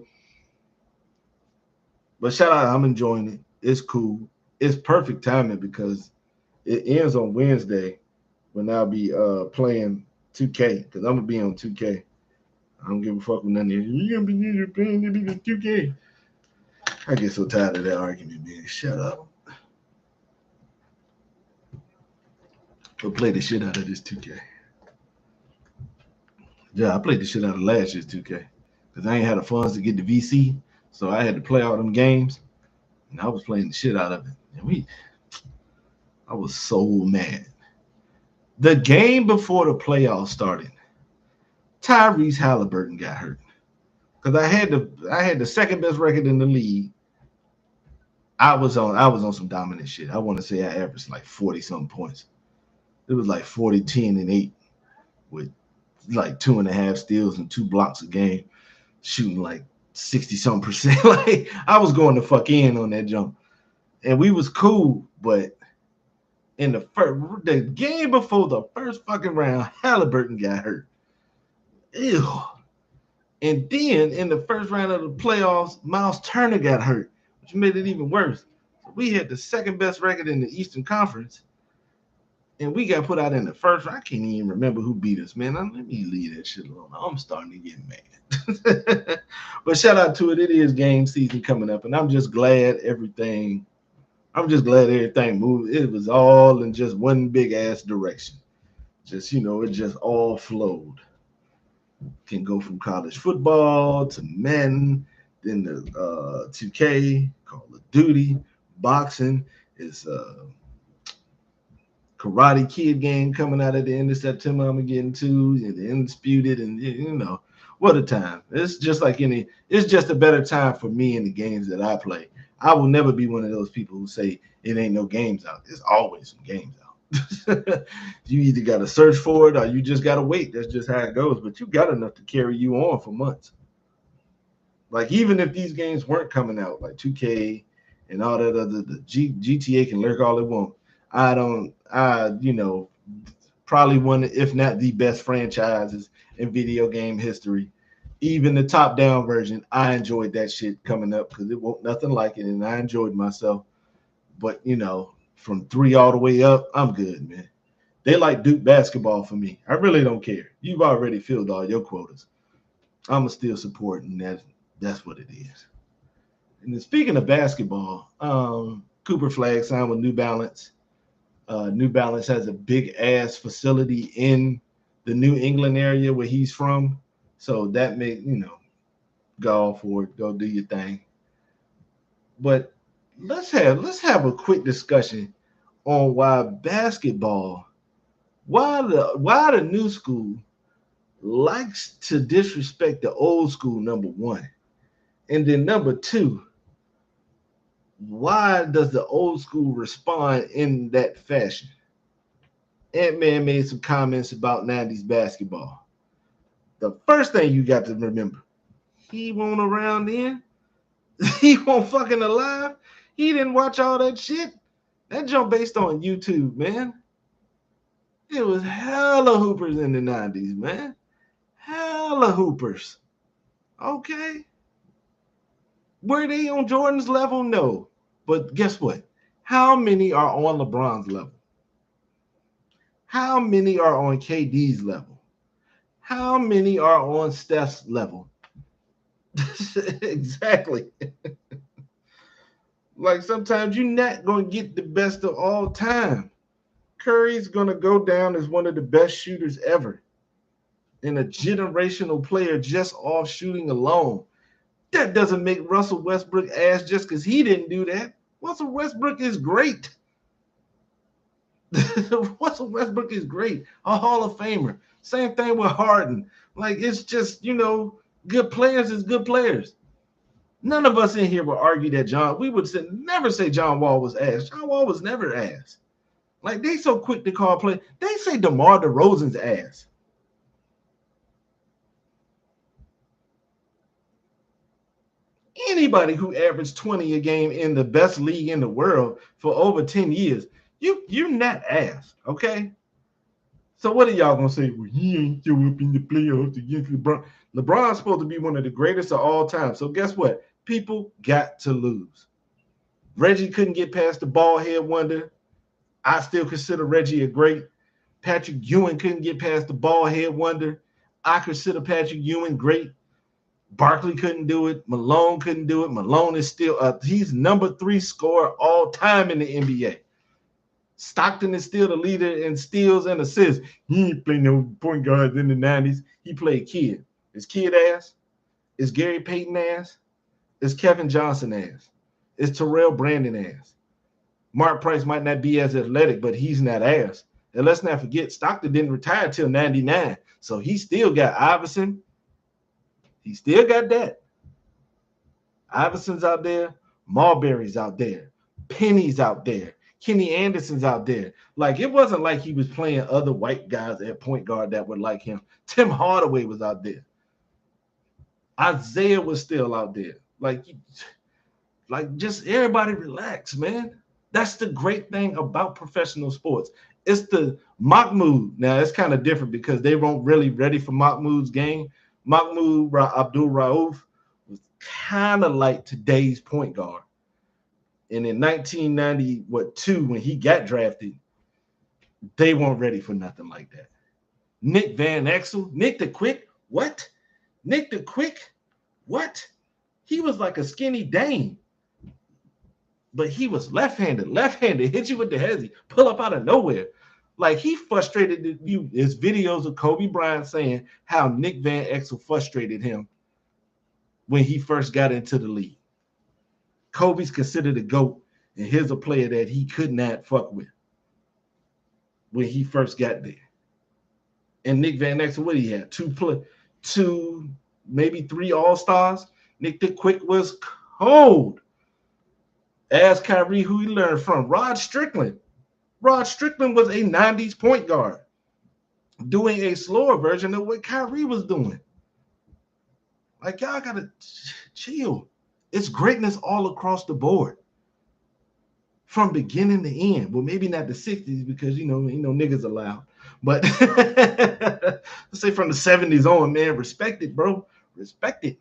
But shout out, I'm enjoying it. It's cool. It's perfect timing because it ends on Wednesday when I'll be playing 2K because I'm gonna be on 2K. I don't give a fuck with none of you. You're gonna be playing 2K. I get so tired of that argument, man. Shut up. Go play the shit out of this 2K. Yeah, I played the shit out of last year's 2K because I ain't had the funds to get the VC, so I had to play all them games, and I was playing the shit out of it. And I was so mad. The game before the playoffs started, Tyrese Halliburton got hurt because I had the second best record in the league. I was on some dominant shit. I want to say I averaged like 40 something points. It was like 40, 10, and 8 with like 2.5 steals and 2 blocks a game, shooting like 60 something percent. Like I was going to fuck in on that jump. And we was cool, but in the game before the first fucking round, Halliburton got hurt. Ew. And then in the first round of the playoffs, Miles Turner got hurt, which made it even worse. So we had the second best record in the Eastern Conference, and we got put out in the first round. I can't even remember who beat us, man. Let me leave that shit alone. I'm starting to get mad. But shout out to it. It is game season coming up, and I'm just glad everything moved. It was all in just one big ass direction. Just, you know, it just all flowed. Can go from college football to Madden, then the 2K, Call of Duty, boxing. It's Karate Kid game coming out at the end of September. I'm getting to and the Undisputed, and you know what a time. It's just like it's just a better time for me in the games that I play. I will never be one of those people who say it ain't no games out. There's always some games out. You either got to search for it or you just got to wait. That's just how it goes. But you got enough to carry you on for months. Like even if these games weren't coming out, like 2K and all that other, GTA can lurk all it want. You know, probably one, if not the best franchises in video game history. Even the top down version, I enjoyed that shit coming up because it wasn't nothing like it, and I enjoyed myself. But you know, from 3 all the way up, I'm good, man. They like Duke basketball for me. I really don't care. You've already filled all your quotas. I'm still supporting that. That's what it is. And then speaking of basketball, Cooper Flag signed with New Balance. New Balance has a big ass facility in the New England area where he's from. So that may, you know, go for it. Go do your thing. But let's have a quick discussion on why basketball, why the new school likes to disrespect the old school, number one. And then number two, why does the old school respond in that fashion? Ant-Man made some comments about 90s basketball. The first thing you got to remember, he won't around then. He won't fucking alive. He didn't watch all that shit. That jump based on YouTube, man. It was hella hoopers in the 90s, man. Hella hoopers. Okay. Were they on Jordan's level? No. But guess what? How many are on LeBron's level? How many are on KD's level? How many are on Steph's level? Exactly. Like sometimes you're not going to get the best of all time. Curry's going to go down as one of the best shooters ever and a generational player just off shooting alone. That doesn't make Russell Westbrook ass just because he didn't do that. Russell Westbrook is great. Russell Westbrook is great. A Hall of Famer. Same thing with Harden. Like, it's just, good players is good players. None of us in here would argue that we would never say John Wall was ass. John Wall was never ass. Like, they so quick to call play. They say DeMar DeRozan's ass. Anybody who averaged 20 a game in the best league in the world for over 10 years, you're not ass, okay? So what are y'all gonna say? Well, he ain't show up in the playoffs against LeBron. LeBron's supposed to be one of the greatest of all time. So guess what? People got to lose. Reggie couldn't get past the bald head wonder. I still consider Reggie a great. Patrick Ewing couldn't get past the bald head wonder. I consider Patrick Ewing great. Barkley couldn't do it. Malone couldn't do it. Malone is still he's number 3 scorer all time in the NBA. Stockton is still the leader in steals and assists. He ain't played no point guards in the 90s. He played Kid. Is Kid ass? Is Gary Payton ass? Is Kevin Johnson ass? Is Terrell Brandon ass? Mark Price might not be as athletic, but he's not ass. And let's not forget, Stockton didn't retire till 99. So he still got Iverson. He still got that. Iverson's out there. Marbury's out there. Penny's out there. Kenny Anderson's out there. Like, it wasn't like he was playing other white guys at point guard that were like him. Tim Hardaway was out there. Isaiah was still out there. Like just everybody relax, man. That's the great thing about professional sports. It's the Mahmoud. Now, it's kind of different because they weren't really ready for Mahmoud's game. Mahmoud Abdul Rauf was kind of like today's point guard. And in 1992, when he got drafted, they weren't ready for nothing like that. Nick Van Exel, Nick the Quick, what? Nick the Quick, what? He was like a skinny Dane. But he was left-handed, hit you with the hezzy, pull up out of nowhere. Like, he frustrated you. There's videos of Kobe Bryant saying how Nick Van Exel frustrated him when he first got into the league. Kobe's considered a GOAT, and here's a player that he could not fuck with when he first got there. And Nick Van Exel, what he had? Two, maybe 3 All-Stars. Nick the Quick was cold. Ask Kyrie who he learned from. Rod Strickland. Rod Strickland was a 90s point guard doing a slower version of what Kyrie was doing. Like, y'all got to chill. It's greatness all across the board from beginning to end. Well, maybe not the 60s because, niggas allowed. But let's say from the 70s on, man, respect it, bro. Respect it.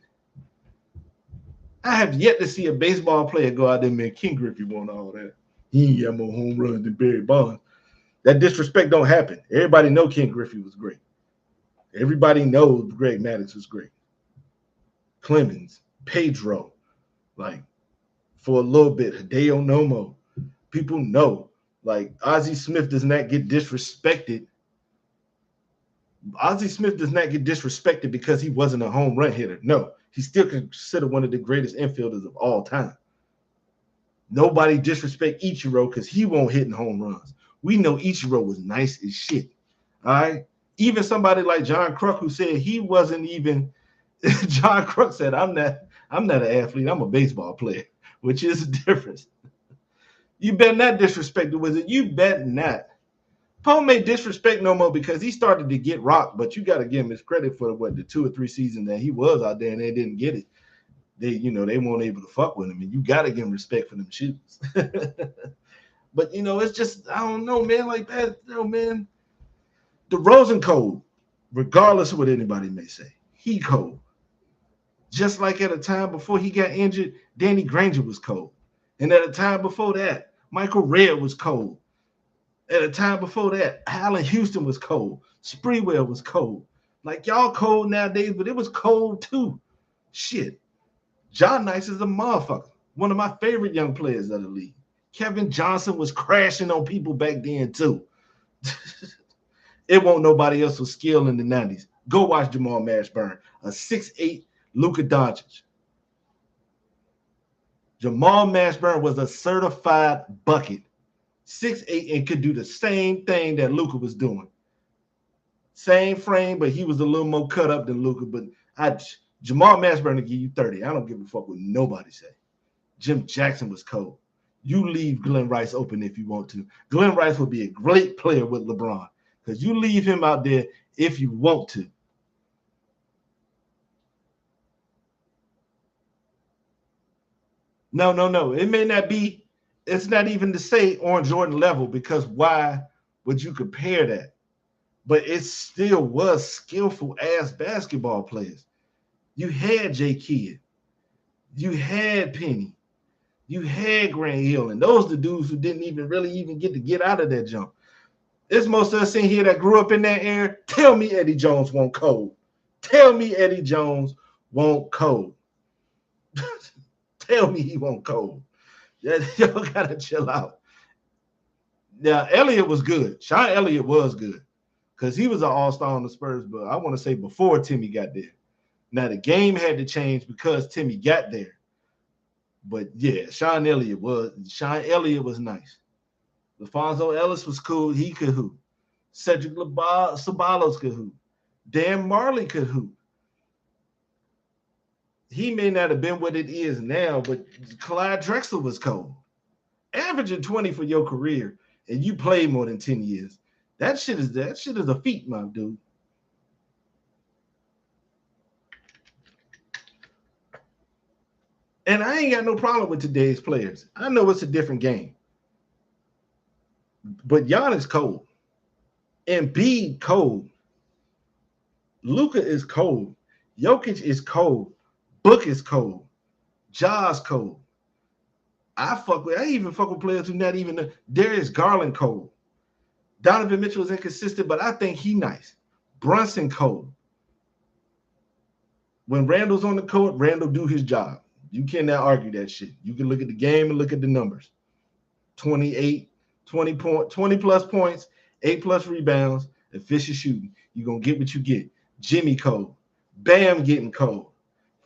I have yet to see a baseball player go out there, man. King Griffey won all that. He ain't got more home runs than Barry Bonds. That disrespect don't happen. Everybody know King Griffey was great. Everybody knows Greg Maddux was great. Clemens, Pedro, like, for a little bit, Hideo Nomo. People know. Like, Ozzie Smith does not get disrespected. Ozzie Smith does not get disrespected because he wasn't a home run hitter. No, he's still considered one of the greatest infielders of all time. Nobody disrespect Ichiro because he won't hit home runs. We know Ichiro was nice as shit. All right. Even somebody like John Kruk who said he wasn't even John Kruk said, I'm not an athlete, I'm a baseball player, which is a difference. You better not disrespect the Wizard. You better not. Poe may disrespect no more because he started to get rocked, but you got to give him his credit for the 2 or 3 seasons that he was out there and they didn't get it. They weren't able to fuck with him, and you got to give him respect for them shoes. But it's just I don't know, man. Like that, man. The Rosen cold, regardless of what anybody may say, he cold. Just like at a time before he got injured, Danny Granger was cold, and at a time before that, Michael Redd was cold. At a time before that, Allen Houston was cold. Sprewell was cold. Like y'all cold nowadays, but it was cold too. Shit. John Nice is a motherfucker. One of my favorite young players of the league. Kevin Johnson was crashing on people back then too. It won't nobody else with skill in the 90s. Go watch Jamal Mashburn, a 6'8" Luka Doncic. Jamal Mashburn was a certified bucket. 6'8" and could do the same thing that Luka was doing. Same frame, but he was a little more cut up than Luka. But Jamal Mashburn will give you 30. I don't give a fuck what nobody say. Jim Jackson was cold. You leave Glenn Rice open if you want to. Glenn Rice will be a great player with LeBron because you leave him out there if you want to. No. It may not be. It's not even to say on Jordan level because why would you compare that? But it still was skillful ass basketball players. You had Jay Kidd. You had Penny. You had Grant Hill. And those are the dudes who didn't even really get out of that jump. It's most of us in here that grew up in that era. Tell me Eddie Jones won't cold. Tell me Eddie Jones won't cold. Tell me he won't cold. Y'all gotta chill out. Now, Elliott was good. Sean Elliott was good because he was an all-star on the Spurs, but I want to say before Timmy got there. Now, the game had to change because Timmy got there. But, yeah, Sean Elliott was nice. LaFonso Ellis was cool. He could hoop. Cedric Ceballos could hoop. Dan Marley could hoop. He may not have been what it is now, but Clyde Drexler was cold. Averaging 20 for your career, and you played more than 10 years. That shit is a feat, my dude. And I ain't got no problem with today's players. I know it's a different game. But Giannis cold. Embiid cold. Luka is cold. Jokic is cold. Book is cold. Ja's cold. I even fuck with players who not even Darius Garland cold. Donovan Mitchell is inconsistent, but I think he nice. Brunson cold. When Randall's on the court, Randall do his job. You cannot argue that shit. You can look at the game and look at the numbers. 28, 20 plus points, 8 plus rebounds, efficient shooting. You're going to get what you get. Jimmy cold. Bam getting cold.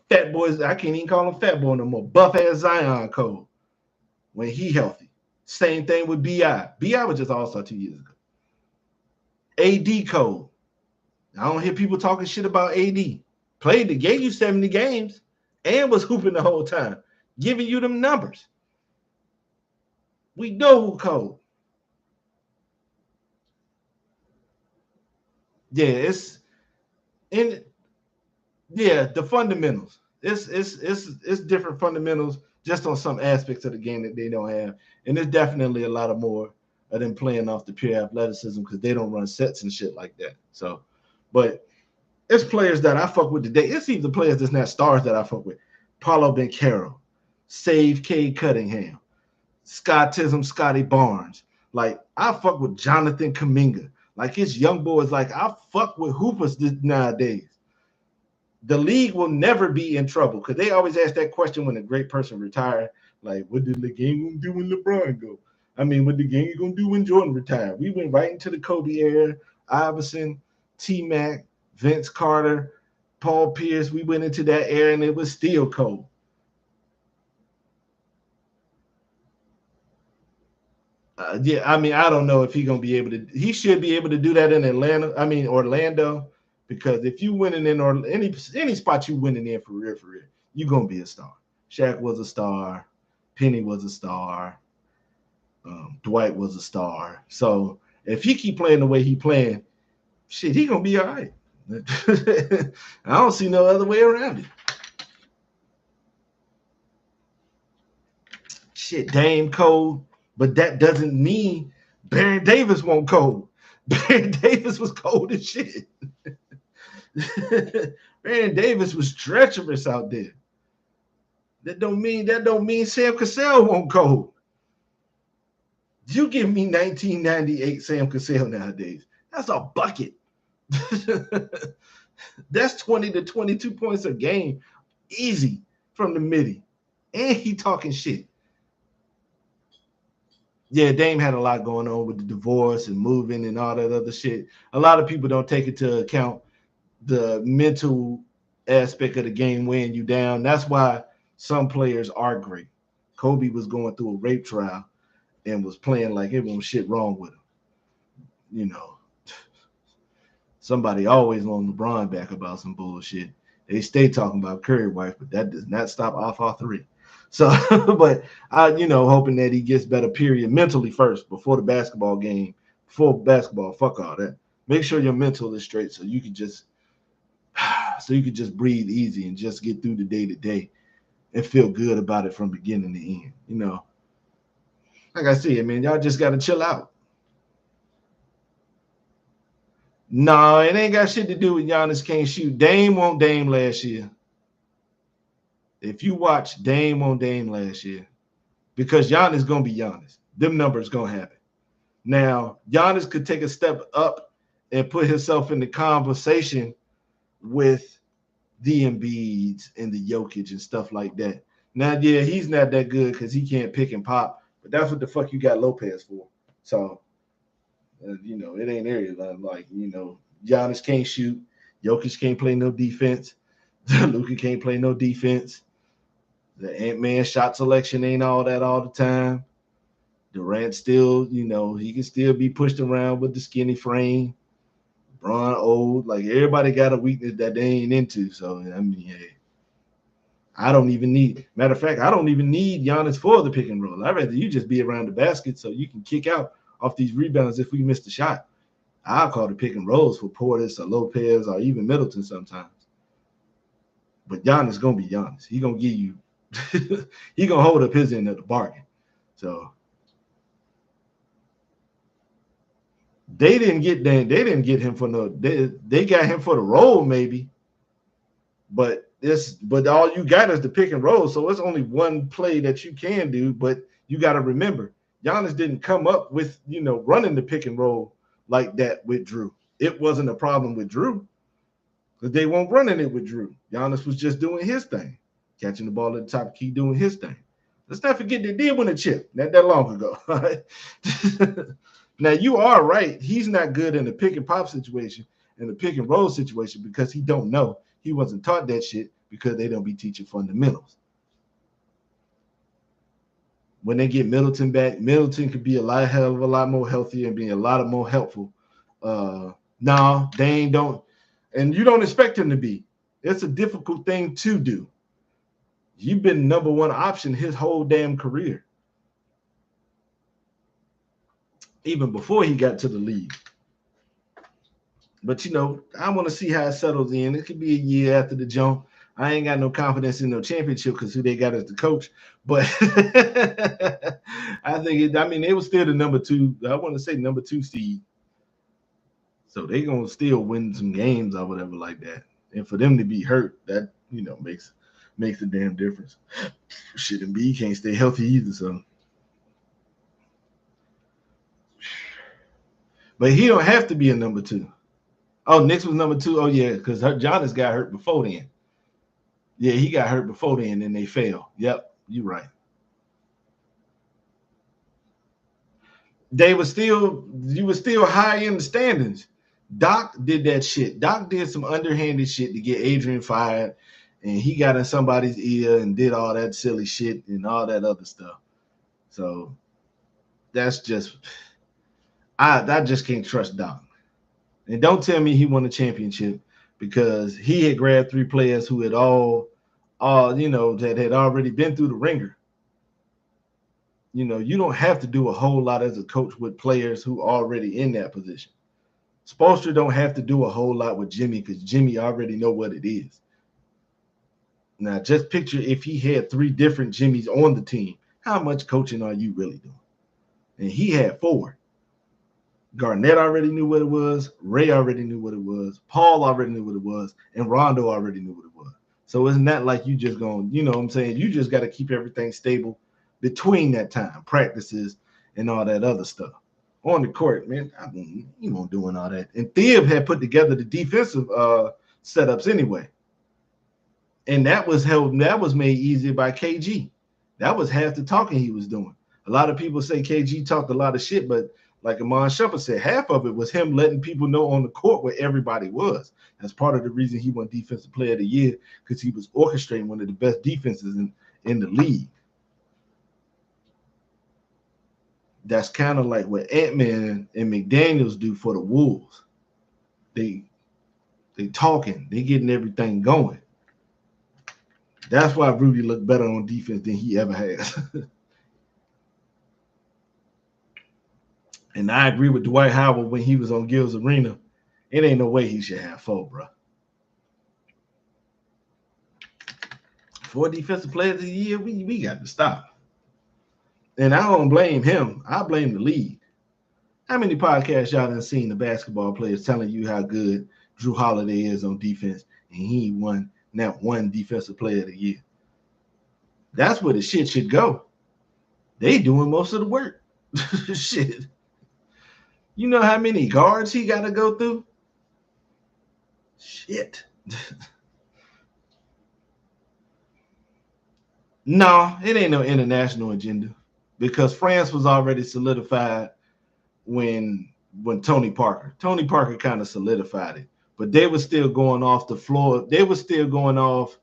Fat boys, I can't even call him fat boy no more. Buff ass Zion cold. When he healthy. Same thing with B.I. B.I. was just all-star 2 years ago. AD cold. I don't hear people talking shit about AD. Gave you 70 games and was hooping the whole time, giving you them numbers. We know who cold. Yeah, the fundamentals. It's different fundamentals just on some aspects of the game that they don't have. And there's definitely a lot of more of them playing off the pure athleticism because they don't run sets and shit like that. So, but it's players that I fuck with today. It's even players that's not stars that I fuck with. Paulo Banchero, Save Cade Cunningham, Scottism, Scotty Barnes. Like, I fuck with Jonathan Kuminga. Like, his young boys, like, I fuck with hoopers nowadays. The league will never be in trouble because they always ask that question when a great person retires. Like, what did the game gonna do when LeBron go? I mean, what the game gonna do when Jordan retired? We went right into the Kobe era, Iverson, T-Mac, Vince Carter, Paul Pierce. We went into that era and it was still cold. Yeah, I mean, I don't know if he's gonna be able to. He should be able to do that in Atlanta. I mean, Orlando, because if you winning in or any spot you winning in for real, you gonna be a star. Shaq was a star. Penny was a star. Dwight was a star. So if he keep playing the way he playing, shit, he gonna be all right. I don't see no other way around it. Shit, Dame cold, but that doesn't mean Baron Davis won't cold. Baron Davis was cold as shit. Baron Davis was treacherous out there. That don't mean Sam Cassell won't cold. You give me 1998 Sam Cassell nowadays. That's a bucket. That's 20 to 22 points a game, easy from the midi. And he talking shit. Yeah, Dame had a lot going on with the divorce and moving and all that other shit. A lot of people don't take into account the mental aspect of the game weighing you down. That's why some players are great. Kobe was going through a rape trial and was playing like it was shit wrong with him. You know, somebody always on LeBron back about some bullshit. They stay talking about Curry wife, but that does not stop all three. So, but hoping that he gets better, period, mentally first before the basketball game. Before basketball, fuck all that. Make sure your mental is straight so you can just breathe easy and just get through the day to day and feel good about it from beginning to end. Like I said, man, y'all just gotta chill out. No, it ain't got shit to do with Giannis can't shoot. Dame won Dame last year. If you watch Dame won Dame last year, because Giannis gonna be Giannis. Them numbers gonna happen. Now, Giannis could take a step up and put himself in the conversation with the Embiids and the Jokic and stuff like that. Now, yeah, he's not that good because he can't pick and pop, but that's what the fuck you got Lopez for. So, it ain't area like, Giannis can't shoot. Jokic can't play no defense. Luka can't play no defense. The Ant-Man shot selection ain't all that all the time. Durant still, he can still be pushed around with the skinny frame. LeBron old. Like, everybody got a weakness that they ain't into. So, I mean, hey, I don't even need. Matter of fact, I don't even need Giannis for the pick and roll. I'd rather you just be around the basket so you can kick out off these rebounds if we miss the shot. I'll call the pick and rolls for Portis or Lopez or even Middleton sometimes. But Giannis gonna be Giannis. He gonna give you. He gonna hold up his end of the bargain. So they didn't get him for no. They got him for the role maybe. But all you got is the pick and roll. So it's only one play that you can do. But you got to remember, Giannis didn't come up with running the pick and roll like that with Drew. It wasn't a problem with Drew because they weren't running it with Drew. Giannis was just doing his thing, catching the ball at the top key, doing his thing. Let's not forget they did win a chip not that long ago. Now, you are right. He's not good in the pick and pop situation, in the pick and roll situation, because he don't know. He wasn't taught that shit because they don't be teaching fundamentals. When they get Middleton back, Middleton could be hell of a lot more healthier and be a lot more helpful. No, they don't, and you don't expect him to be. It's a difficult thing to do. You've been number one option his whole damn career, even before he got to the league. But I want to see how it settles in. It could be a year after the jump. I ain't got no confidence in no championship because who they got as the coach. But I think it was still the number two. I want to say number 2 seed. So they gonna still win some games or whatever like that. And for them to be hurt, that makes a damn difference. Shit, and B can't stay healthy either. So, but he don't have to be a number 2. Oh, Knicks was number 2. Oh yeah, because Giannis got hurt before then. Yeah, he got hurt before then, and they failed. Yep, you're right. You were still high in the standings. Doc did that shit. Doc did some underhanded shit to get Adrian fired, and he got in somebody's ear and did all that silly shit and all that other stuff. So that's just I just can't trust Doc. And don't tell me he won a championship because he had grabbed 3 players who had all that had already been through the ringer. You don't have to do a whole lot as a coach with players who are already in that position. Spoelstra don't have to do a whole lot with Jimmy because Jimmy already know what it is. Now, just picture if he had 3 different Jimmys on the team. How much coaching are you really doing? And he had 4. Garnett already knew what it was. Ray already knew what it was. Paul already knew what it was. And Rondo already knew what it was. So it's not like you just going, what I'm saying? You just got to keep everything stable between that time, practices and all that other stuff. On the court, man, you won't doing all that. And Thib had put together the defensive setups anyway. And that was made easier by KG. That was half the talking he was doing. A lot of people say KG talked a lot of shit, but like Amon Shumpert said, half of it was him letting people know on the court where everybody was. That's part of the reason he won Defensive Player of the Year, because he was orchestrating one of the best defenses in the league. That's kind of like what Ant-Man and McDaniels do for the Wolves. They talking, they getting everything going. That's why Rudy looked better on defense than he ever has. And I agree with Dwight Howard when he was on Gil's Arena. It ain't no way he should have 4, bro. 4 defensive players of the year, we got to stop. And I don't blame him. I blame the league. How many podcasts y'all done seen the basketball players telling you how good Drew Holiday is on defense, and he won not 1 defensive player of the year? That's where the shit should go. They doing most of the work. Shit. You know how many guards he got to go through? Shit. No, it ain't no international agenda because France was already solidified when Tony Parker kind of solidified it, but they were still going off the floor. They were still going off.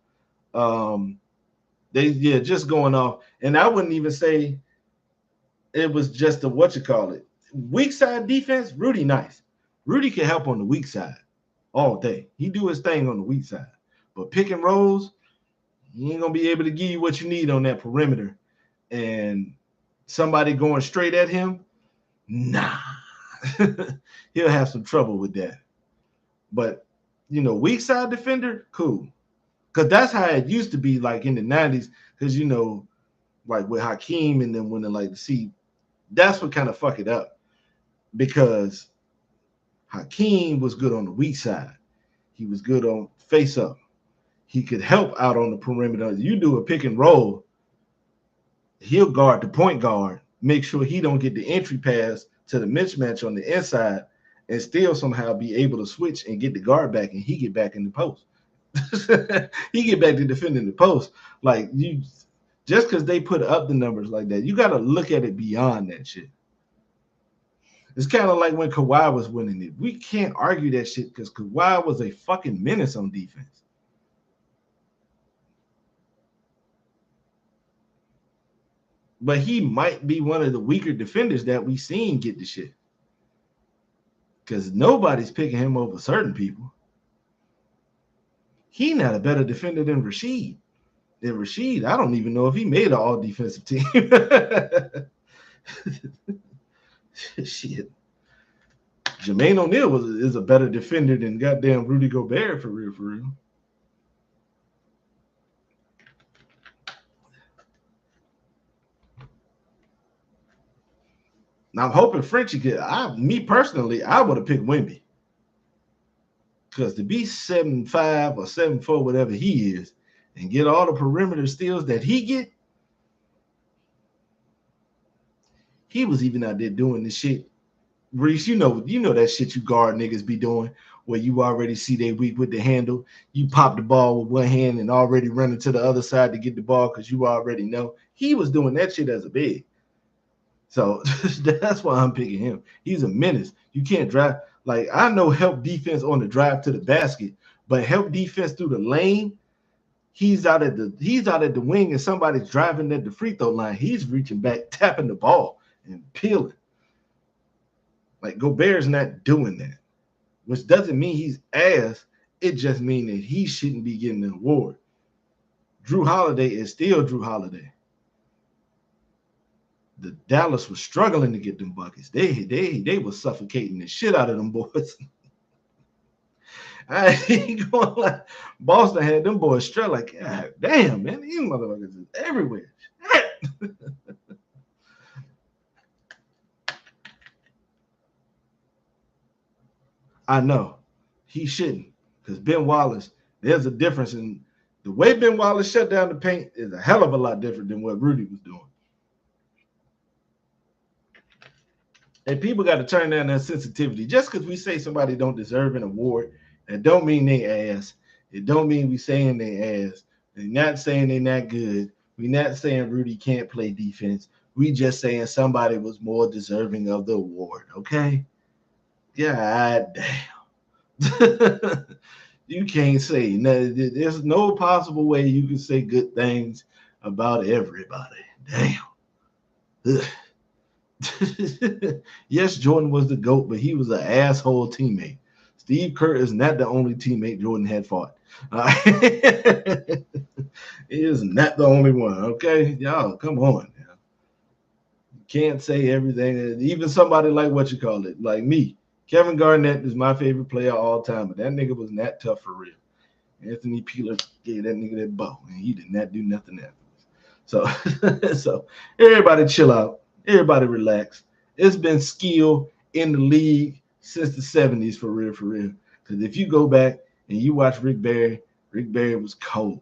Just going off. And I wouldn't even say it was just a weak side defense. Rudy nice. Rudy can help on the weak side all day. He do his thing on the weak side, but pick and rolls, he ain't gonna be able to give you what you need on that perimeter. And somebody going straight at him, nah. He'll have some trouble with that. But weak side defender, cool. Because that's how it used to be like in the 90s. Because like with Hakeem and then when that's what kind of fuck it up. Because Hakeem was good on the weak side. He was good on face up. He could help out on the perimeter. You do a pick and roll, he'll guard the point guard, make sure he don't get the entry pass to the mismatch on the inside, and still somehow be able to switch and get the guard back, and he get back in the post. He get back to defending the post. Like, you, just because they put up the numbers like that, you got to look at it beyond that shit. It's kind of like when Kawhi was winning it. We can't argue that shit because Kawhi was a fucking menace on defense. But he might be one of the weaker defenders that we seen get the shit. Because nobody's picking him over certain people. He not a better defender than Rasheed. I don't even know if he made an all-defensive team. Shit. Jermaine O'Neal is a better defender than goddamn Rudy Gobert, for real. Now I'm hoping Frenchie could. Me personally, I would have picked Wemby. Because to be 7'5" or 7'4", whatever he is, and get all the perimeter steals that he get, he was even out there doing this shit. Reese, you know that shit you guard niggas be doing, where you already see they weak with the handle. You pop the ball with one hand and already running to the other side to get the ball because you already know. He was doing that shit as a big. So that's why I'm picking him. He's a menace. You can't drive. Like, I know help defense on the drive to the basket, but help defense through the lane, he's out at the wing and somebody's driving at the free throw line. He's reaching back, tapping the ball and peeling. Like Gobert's not doing that, which doesn't mean he's ass. It just means that he shouldn't be getting an award. Drew Holiday is still Drew Holiday. The Dallas was struggling to get them buckets. They were suffocating the shit out of them boys. I ain't going like Boston had them boys straight like, God damn, man, these motherfuckers is everywhere. I know he shouldn't, because Ben Wallace, there's a difference in the way Ben Wallace shut down the paint is a hell of a lot different than what Rudy was doing. And people got to turn down that sensitivity. Just because we say somebody don't deserve an award, that don't mean they ass. It don't mean we saying they ass. They're not saying they're not good. We're not saying Rudy can't play defense. We just saying somebody was more deserving of the award, okay? God damn. You can't say, no, there's no possible way you can say good things about everybody. Damn. Yes, Jordan was the GOAT, but he was an asshole teammate. Steve Kerr is not the only teammate Jordan had fought. He is not the only one, okay? Y'all, come on now. You can't say everything. Even somebody like like me. Kevin Garnett is my favorite player of all time, but that nigga was not tough for real. Anthony Peeler gave that nigga that bow, and he did not do nothing afterwards. So everybody chill out. Everybody relax. It's been skill in the league since the 70s for real. Because if you go back and you watch Rick Barry was cold.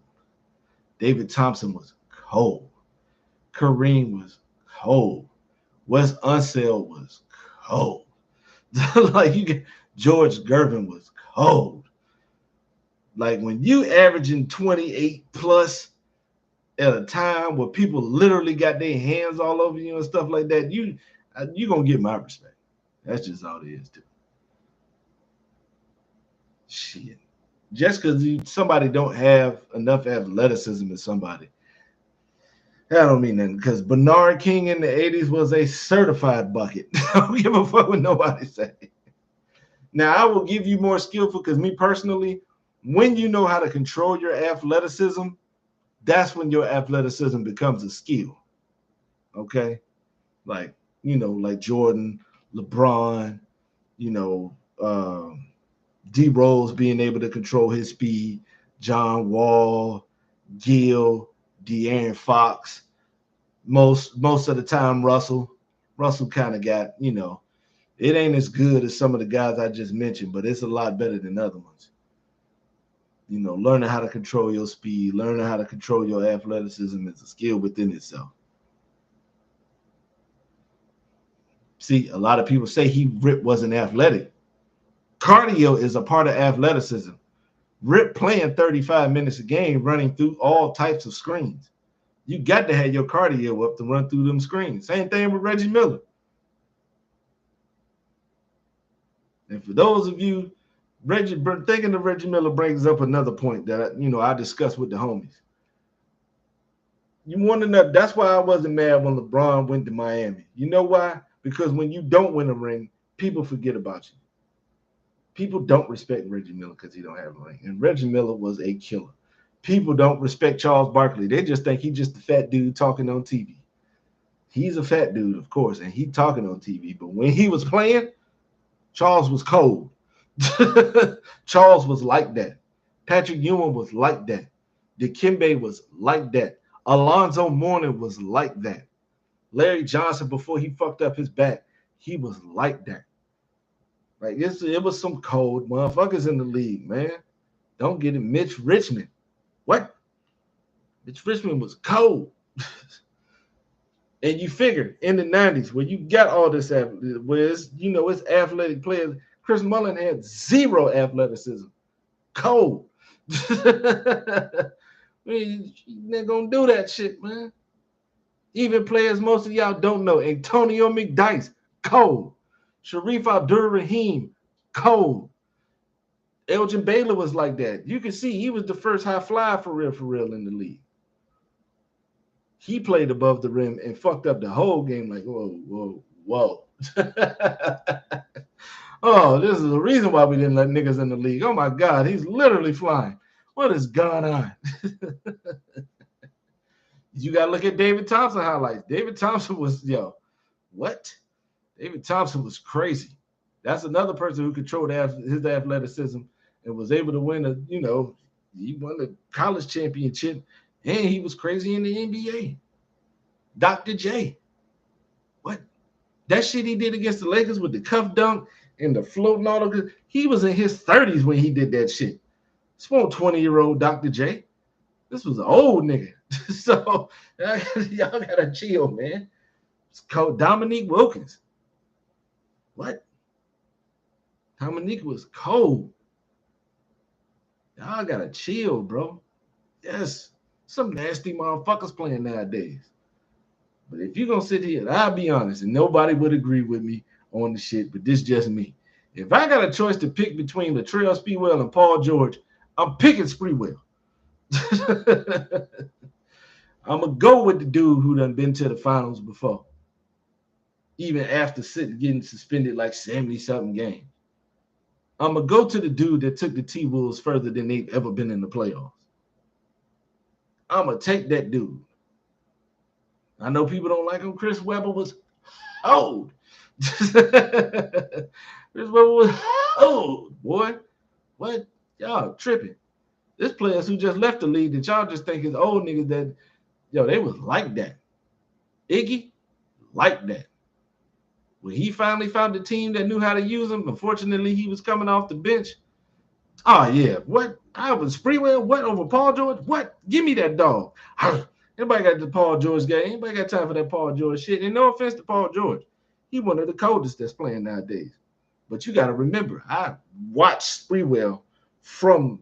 David Thompson was cold. Kareem was cold. Wes Unseld was cold. Like you get George Gervin was cold. Like when you averaging 28 plus at a time where people literally got their hands all over you and stuff like that, you gonna get my respect. That's just all it is, too. Shit. Just because somebody don't have enough athleticism as somebody, that don't mean nothing. Because Bernard King in the 80s was a certified bucket. I don't give a fuck what nobody say. Now, I will give you more skillful because me personally, when you know how to control your athleticism, that's when your athleticism becomes a skill. Okay? Like, like Jordan, LeBron, D Rose being able to control his speed, John Wall, Gill, De'Aaron Fox, most of the time Russell kind of got, it ain't as good as some of the guys I just mentioned, but it's a lot better than other ones. Learning how to control your speed, learning how to control your athleticism is a skill within itself. See, a lot of people say Rip wasn't athletic. Cardio is a part of athleticism. Rip playing 35 minutes a game, running through all types of screens. You got to have your cardio up to run through them screens. Same thing with Reggie Miller. And for those of you, thinking of Reggie Miller brings up another point that I discussed with the homies. You want to know? That's why I wasn't mad when LeBron went to Miami. You know why? Because when you don't win a ring, people forget about you. People don't respect Reggie Miller because he don't have a ring. And Reggie Miller was a killer. People don't respect Charles Barkley. They just think he's just a fat dude talking on TV. He's a fat dude, of course, and he's talking on TV. But when he was playing, Charles was cold. Charles was like that. Patrick Ewing was like that. Dikembe was like that. Alonzo Mourning was like that. Larry Johnson, before he fucked up his back, he was like that. Like it was some cold motherfuckers in the league, man. Don't get it. Mitch Richmond. What? Mitch Richmond was cold. And you figure in the 90s where you got all this, where it's athletic players. Chris Mullin had zero athleticism. Cold. They're gonna do that shit, man. Even players most of y'all don't know. Antonio McDyess, cold. Sharif Abdur-Rahim, cold. Elgin Baylor was like that. You can see he was the first high flyer for real in the league. He played above the rim and fucked up the whole game. Like, whoa, whoa, whoa. Oh, this is the reason why we didn't let niggas in the league. Oh my God, he's literally flying. What is going on? You got to look at David Thompson highlights. David Thompson was, what? David Thompson was crazy. That's another person who controlled his athleticism and was able to win he won the college championship, and he was crazy in the NBA. Dr. J. What? That shit he did against the Lakers with the cuff dunk and the floating all over. He was in his 30s when he did that shit. This won't 20-year-old Dr. J. This was an old nigga. So y'all gotta chill, man. It's called Dominique Wilkins. What? Dominique was cold. Y'all gotta chill, bro. Yes, some nasty motherfuckers playing nowadays. But if you're gonna sit here, I'll be honest, and nobody would agree with me on the shit, but this just me. If I got a choice to pick between Latrell Sprewell and Paul George, I'm picking Sprewell. I'm gonna go with the dude who done been to the finals before, even after getting suspended like 70-something games. I'm gonna go to the dude that took the T-Wolves further than they've ever been in the playoffs. I'm gonna take that dude. I know people don't like him. Chris Webber was old. Chris Webber was old, boy. What? Y'all tripping. There's players who just left the league that y'all just think is old niggas that, they was like that. Iggy, like that. When he finally found a team that knew how to use him, unfortunately, he was coming off the bench. Oh, yeah. What? I was Sprewell. What? Over Paul George? What? Give me that dog. Anybody got the Paul George game? Anybody got time for that Paul George shit? And no offense to Paul George. He one of the coldest that's playing nowadays. But you got to remember, I watched Sprewell from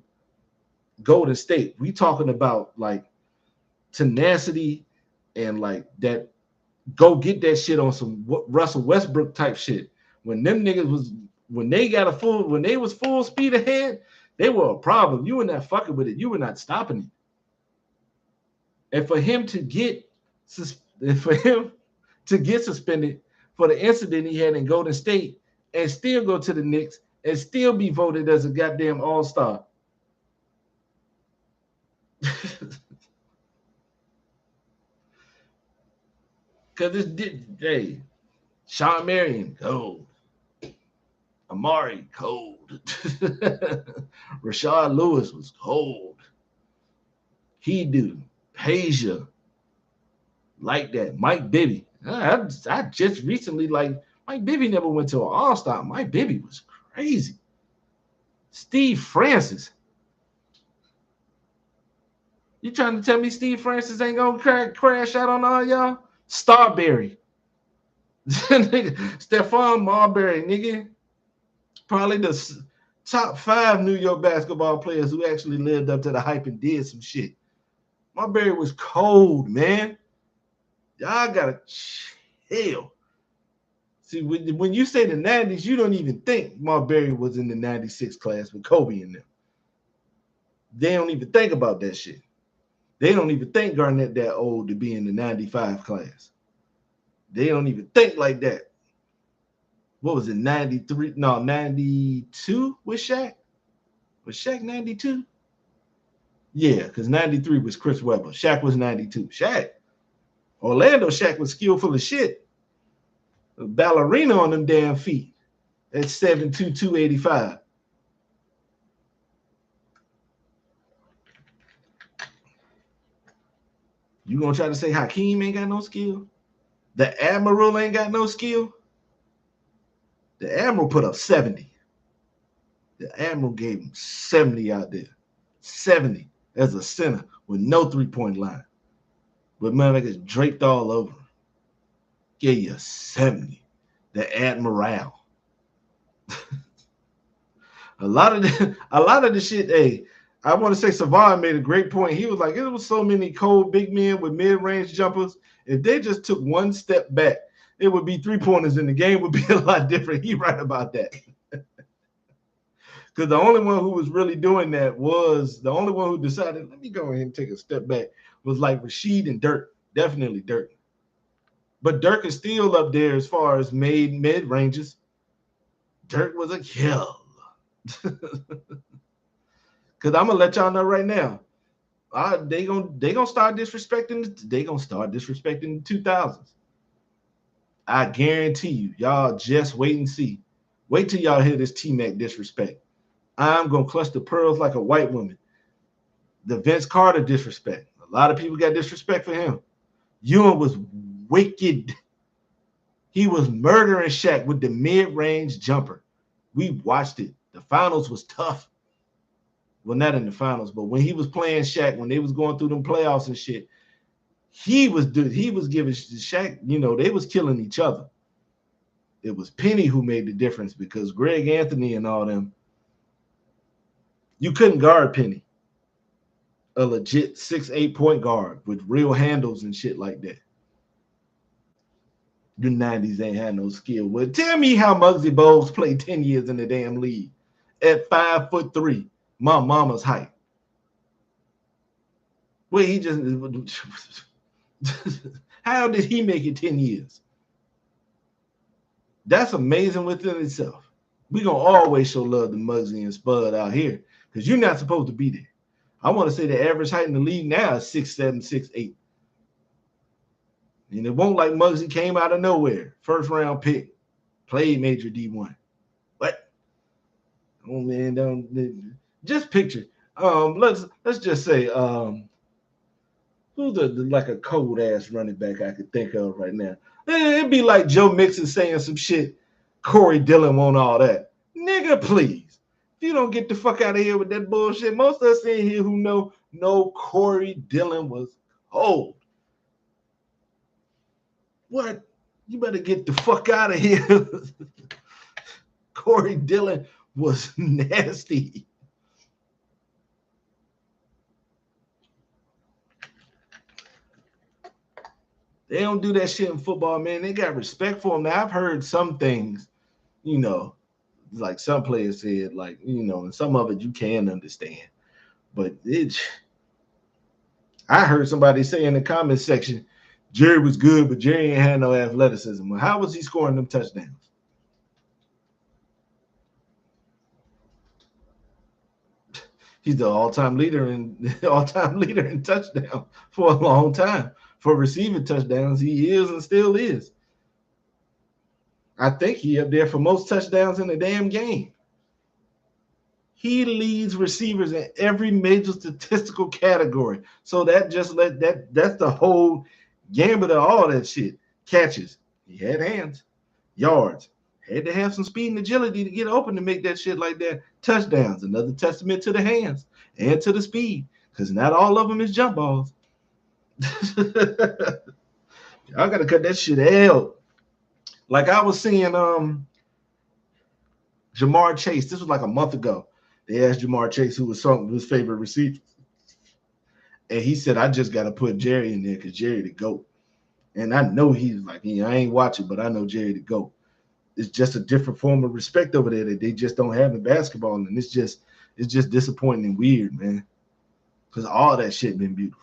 Golden State. We talking about like tenacity and like that go get that shit on some Russell Westbrook type shit. When them niggas when they was full speed ahead, they were a problem. You were not fucking with it. You were not stopping it. And for him to get suspended for the incident he had in Golden State and still go to the Knicks and still be voted as a goddamn all-star. Because hey, Sean Marion, cold. Amari, cold. Rashard Lewis was cold. He do. Peja, like that. Mike Bibby. I just recently, like, Mike Bibby never went to an all-star. Mike Bibby was crazy. Steve Francis. You trying to tell me Steve Francis ain't gonna crash out on all y'all? Starberry. Stephon Marbury, nigga. Probably the top 5 New York basketball players who actually lived up to the hype and did some shit. Marbury was cold, man. Y'all gotta chill. See, when you say the 90s, you don't even think Marbury was in the 96 class with Kobe in them. They don't even think about that shit. They don't even think Garnett that old to be in the 95 class. They don't even think like that. What was it, 93? No, 92 with Shaq? Was Shaq 92? Yeah, because 93 was Chris Webber. Shaq was 92. Orlando Shaq was skillful as shit. A ballerina on them damn feet at 7'2", 285. You gonna try to say Hakeem ain't got no skill? The Admiral ain't got no skill? The Admiral put up 70. The Admiral gave him 70 out there. 70 as a center with no three-point line. But motherfuckers draped all over him. Gave you 70. The Admiral. a lot of the shit, hey, I want to say Savon made a great point. He was like, there was so many cold big men with mid-range jumpers. If they just took one step back, it would be three-pointers and the game would be a lot different. He right about that. Because the only one who was really doing that was the only one who decided, let me go ahead and take a step back, was like Rasheed and Dirk. Definitely Dirk. But Dirk is still up there as far as mid ranges. Dirk was a kill. Cause I'm gonna let y'all know right now. They gonna start disrespecting. They gonna start disrespecting the 2000s. I guarantee you. Y'all just wait and see. Wait till y'all hear this T-Mac disrespect. I'm gonna clutch the pearls like a white woman. The Vince Carter disrespect. A lot of people got disrespect for him. Ewing was wicked. He was murdering Shaq with the mid-range jumper. We watched it. The finals was tough. Well, not in the finals, but when he was playing Shaq, when they was going through them playoffs and shit, he was giving Shaq, they was killing each other. It was Penny who made the difference because Greg Anthony and all them, you couldn't guard Penny. A legit 6'8" point guard with real handles and shit like that. The 90s ain't had no skill. Well, tell me how Muggsy Bogues played 10 years in the damn league at 5'3", my mama's height. Well, he just how did he make it 10 years? That's amazing within itself. We're gonna always show love to Muggsy and Spud out here because you're not supposed to be there. I want to say the average height in the league now is 6'7", 6'8". And it won't like Muggsy came out of nowhere. First round pick, played major D1. What? Oh man, don't just picture. Let's just say who's like a cold ass running back I could think of right now. It'd be like Joe Mixon saying some shit. Corey Dillon won't all that. Nigga, please. If you don't get the fuck out of here with that bullshit, most of us in here who know Corey Dillon was old. What? You better get the fuck out of here. Corey Dillon was nasty. They don't do that shit in football, man. They got respect for him. Now, I've heard some things, like some players said, like, and some of it you can understand. But I heard somebody say in the comment section, Jerry was good, but Jerry ain't had no athleticism. Well, how was he scoring them touchdowns? He's the all-time leader in touchdown for a long time. For receiving touchdowns, he is and still is. I think he up there for most touchdowns in the damn game. He leads receivers in every major statistical category. So that's the whole gambit of all that shit. Catches, he had hands. Yards, had to have some speed and agility to get open to make that shit like that. Touchdowns, another testament to the hands and to the speed, because not all of them is jump balls. Y'all gotta cut that shit out. Like I was seeing Jamar Chase. This was like a month ago. They asked Jamar Chase who was some of his favorite receivers. And he said, I just got to put Jerry in there because Jerry the GOAT. And I know he's like, I ain't watching, but I know Jerry the GOAT. It's just a different form of respect over there that they just don't have in basketball. And it's just disappointing and weird, man. Because all that shit been beautiful.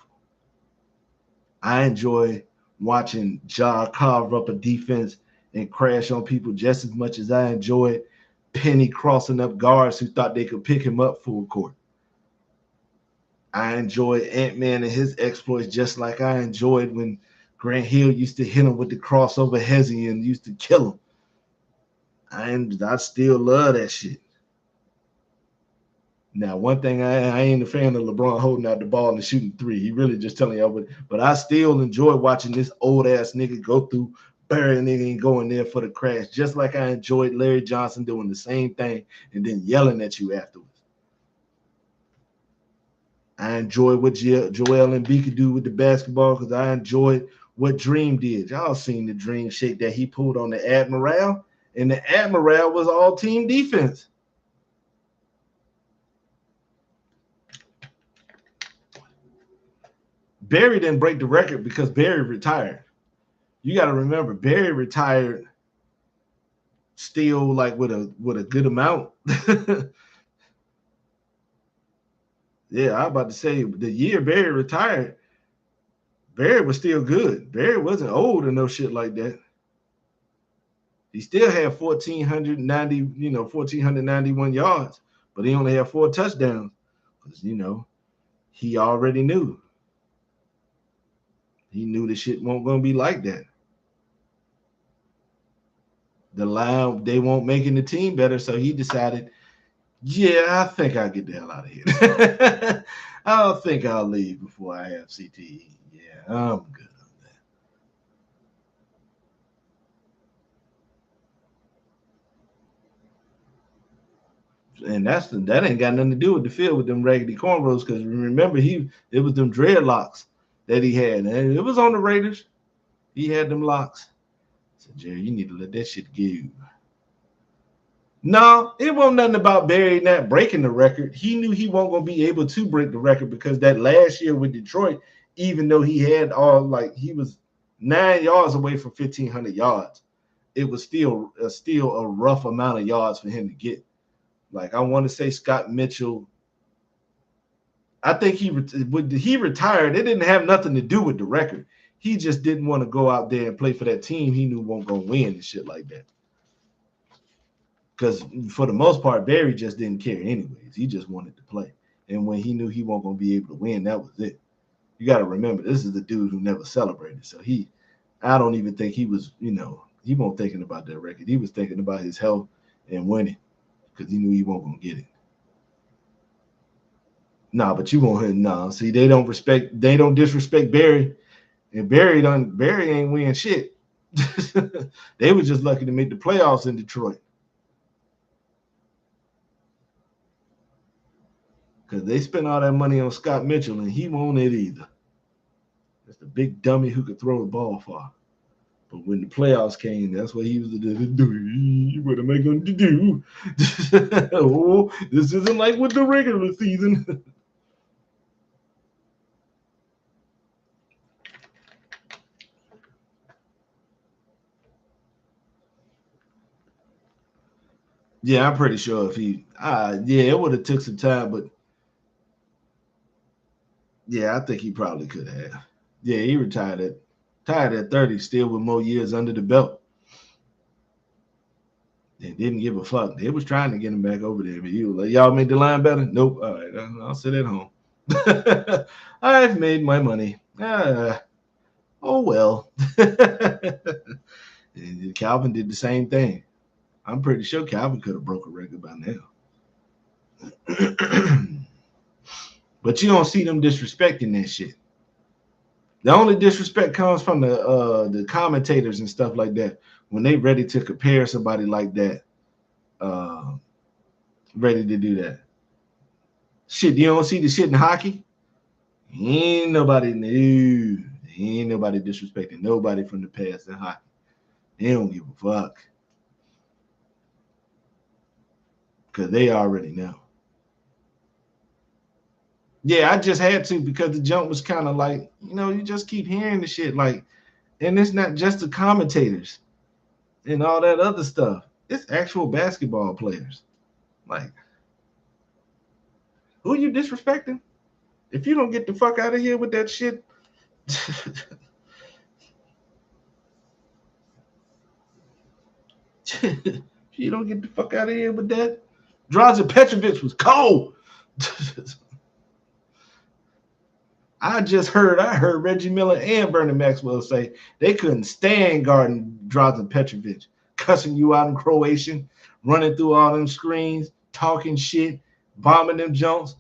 I enjoy watching Ja carve up a defense and crash on people just as much as I enjoyed Penny crossing up guards who thought they could pick him up full court. I enjoyed Ant-Man and his exploits just like I enjoyed when Grant Hill used to hit him with the crossover hezzy and used to kill him. I still love that shit. Now, one thing I ain't a fan of LeBron holding out the ball and shooting three. He really just telling y'all, but I still enjoy watching this old ass nigga go through, bury a nigga and going there for the crash, just like I enjoyed Larry Johnson doing the same thing and then yelling at you afterwards. I enjoy what Joel Embiid could do with the basketball because I enjoyed what Dream did. Y'all seen the Dream shake that he pulled on the Admiral, and the Admiral was all team defense. Barry didn't break the record because Barry retired. You got to remember, Barry retired still like with a good amount. Yeah, I was about to say the year Barry retired, Barry was still good. Barry wasn't old or no shit like that. He still had 1,490, 1,491 yards, but he only had 4 touchdowns because, he already knew. He knew the shit won't gonna be like that. The line, they won't making the team better, so he decided, yeah, I think I'll get the hell out of here. I don't think I'll leave before I have CTE. Yeah, I'm good on that. And that ain't got nothing to do with the field with them raggedy cornrows, because remember it was them dreadlocks that he had, and it was on the Raiders. He had them locks. I said, Jerry, you need to let that shit go. No, it wasn't nothing about Barry not breaking the record. He knew he wasn't going to be able to break the record because that last year with Detroit, even though he had he was 9 yards away from 1,500 yards, it was still a rough amount of yards for him to get. Like, I want to say Scott Mitchell, I think he retired. It didn't have nothing to do with the record. He just didn't want to go out there and play for that team he knew wasn't going to win and shit like that. Because for the most part, Barry just didn't care anyways. He just wanted to play. And when he knew he wasn't going to be able to win, that was it. You got to remember, this is the dude who never celebrated. So I don't even think he was, he wasn't thinking about that record. He was thinking about his health and winning because he knew he wasn't going to get it. Nah, but you won't hit. Nah, see, they don't disrespect Barry. And Barry ain't win shit. They were just lucky to make the playoffs in Detroit. Because they spent all that money on Scott Mitchell, and he won't it either. That's the big dummy who could throw the ball far. But when the playoffs came, that's what he was doing. What am I going to do? Oh, this isn't like with the regular season. Yeah, I'm pretty sure if it would have took some time, but yeah, I think he probably could have. Yeah, he retired at 30, still with more years under the belt. They didn't give a fuck. They was trying to get him back over there, but he was like, y'all make the line better? Nope. All right, I'll sit at home. I've made my money. Oh, well. Calvin did the same thing. I'm pretty sure Calvin could have broke a record by now. But you don't see them disrespecting that shit. The only disrespect comes from the commentators and stuff like that when they ready to compare somebody like that, ready to do that. Shit, you don't see the shit in hockey? Ain't nobody disrespecting nobody from the past in hockey. They don't give a fuck. Because they already know. Yeah, I just had to because the jump was kind of like, you just keep hearing the shit. Like, and it's not just the commentators and all that other stuff. It's actual basketball players. Like, who are you disrespecting? If you don't get the fuck out of here with that shit. You don't get the fuck out of here with that. Drazen Petrovic was cold. I heard Reggie Miller and Bernie Maxwell say they couldn't stand guarding Drazen Petrovic, cussing you out in Croatian, running through all them screens, talking shit, bombing them jumps.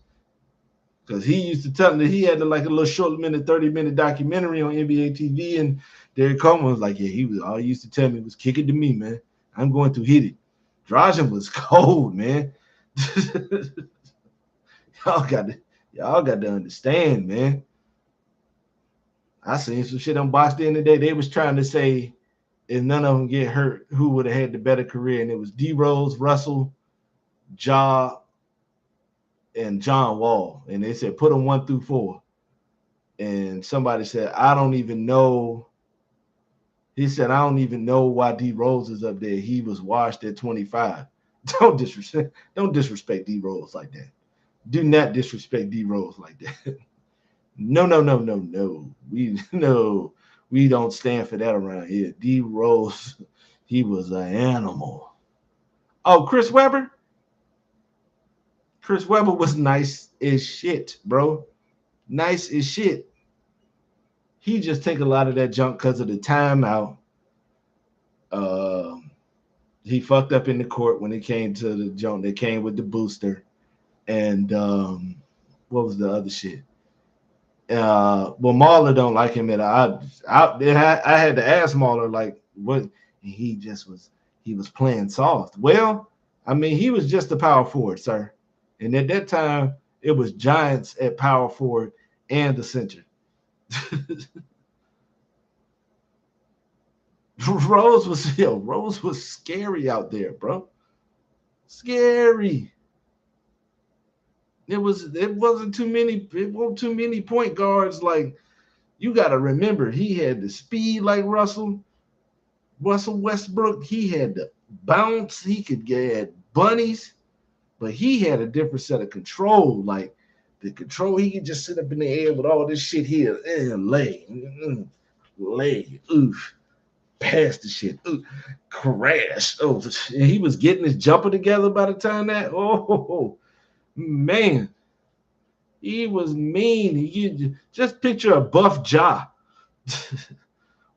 Because he used to tell them that he had like a little short 30-minute documentary on NBA TV, and Derek Coleman was like, yeah, all he used to tell me was kick it to me, man. I'm going to hit it. Drazen was cold, man. y'all got to understand, man. I seen some shit on Box the other day. They was trying to say if none of them get hurt, who would have had the better career? And it was D Rose, Russell, Ja, and John Wall. And they said put them 1 through 4. And somebody said, I don't even know. He said, I don't even know why D Rose is up there. He was washed at 25. Don't disrespect D Rose like that. Do not disrespect D Rose like that. No, no, no, no, no. We no, we don't stand for that around here. D Rose, he was an animal. Oh, Chris Webber. Chris Webber was nice as shit, bro. Nice as shit. He just take a lot of that junk because of the timeout. Uh, he fucked up in the court when it came to the junk that came with the booster. And what was the other shit? Well, Marler don't like him, and I had to ask Marler like what, and he was playing soft. Well, I mean, he was just a power forward, sir, and at that time it was giants at power forward and the center. Rose was scary out there, bro. Scary. It wasn't too many point guards. Like, you got to remember, he had the speed like Russell Westbrook. He had the bounce. He could get bunnies, but he had a different set of control. Like the control, he could just sit up in the air with all this shit here and lay, oof, pass the shit, oof, crash. Oh, and he was getting his jumper together by the time that. Oh man, he was mean. You just picture a buff jaw.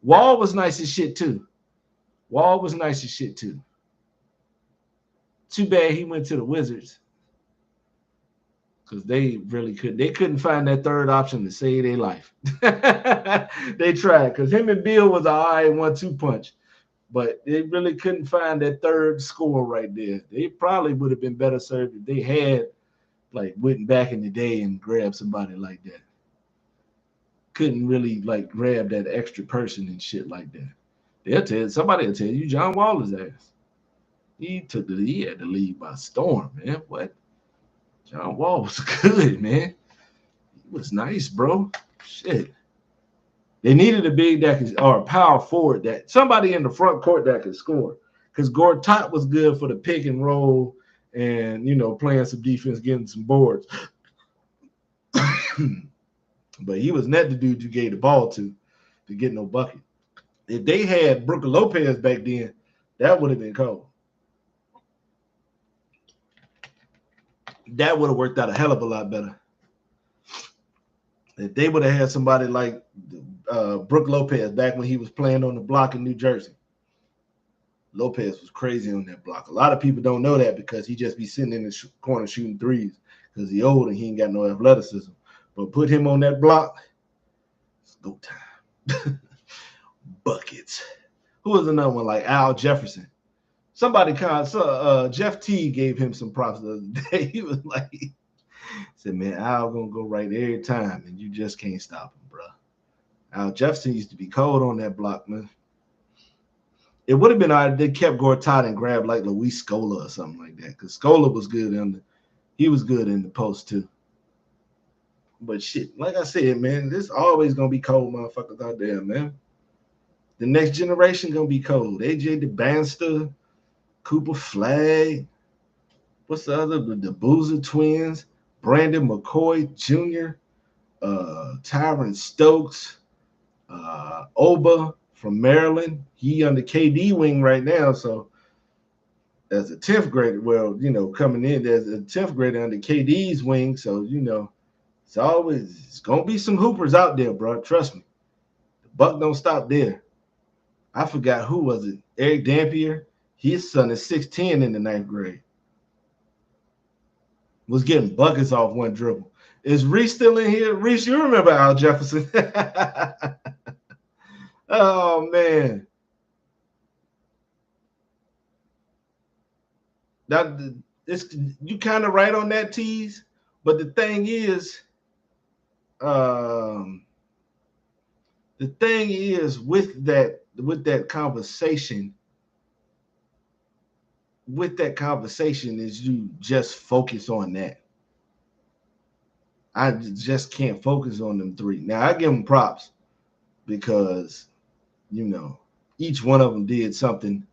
Wall was nice as shit too. Wall was nice as shit too. Too bad he went to the Wizards because they couldn't find that third option to save their life. They tried because him and Bill was all right 1-2 punch, but they really couldn't find that third score right there. They probably would have been better served if they had like went back in the day and grabbed somebody like that. Couldn't really like grab that extra person and shit like that. Somebody will tell you John Waller's ass. He had the lead by storm, man. What? John Wall was good, man. He was nice, bro. Shit. They needed a big that could, or a power forward that somebody in the front court that could score. Because Gortat was good for the pick and roll and playing some defense, getting some boards. But he was not the dude you gave the ball to get no bucket. If they had Brooke Lopez back then, that would have been cold. That would have worked out a hell of a lot better. If they would have had somebody like Brooke Lopez back when he was playing on the block in New Jersey. Lopez was crazy on that block. A lot of people don't know that because he just be sitting in the corner shooting threes because he old and he ain't got no athleticism. But put him on that block, it's go time. Buckets. Who was another one like Al Jefferson? Somebody Jeff T gave him some props the other day. He was like, said, man, Al gonna go right every time, and you just can't stop him, bro. Al Jefferson used to be cold on that block, man. It would have been all right. They kept Gortat and grabbed like Luis Scola or something like that, because Scola was good he was good in the post too. But shit, like I said, man, there's always gonna be cold motherfuckers out there, man. The next generation gonna be cold. AJ DeBanster, Cooper Flagg, what's the other? The Boozer twins, Brandon McCoy Jr., Tyron Stokes, Oba from Maryland. He on the KD wing right now, so as a 10th grader, coming in there's a 10th grader under KD's wing, so it's gonna be some hoopers out there, bro. Trust me. The buck don't stop there. I forgot who was it. Eric Dampier. His son is 6'10" in the 9th grade. Was getting buckets off one dribble. Is Reese still in here? Reese, you remember Al Jefferson? Oh man. You kind of right on that, tease. But the thing is, with that conversation, is you just focus on that. I just can't focus on them three. Now I give them props because each one of them did something.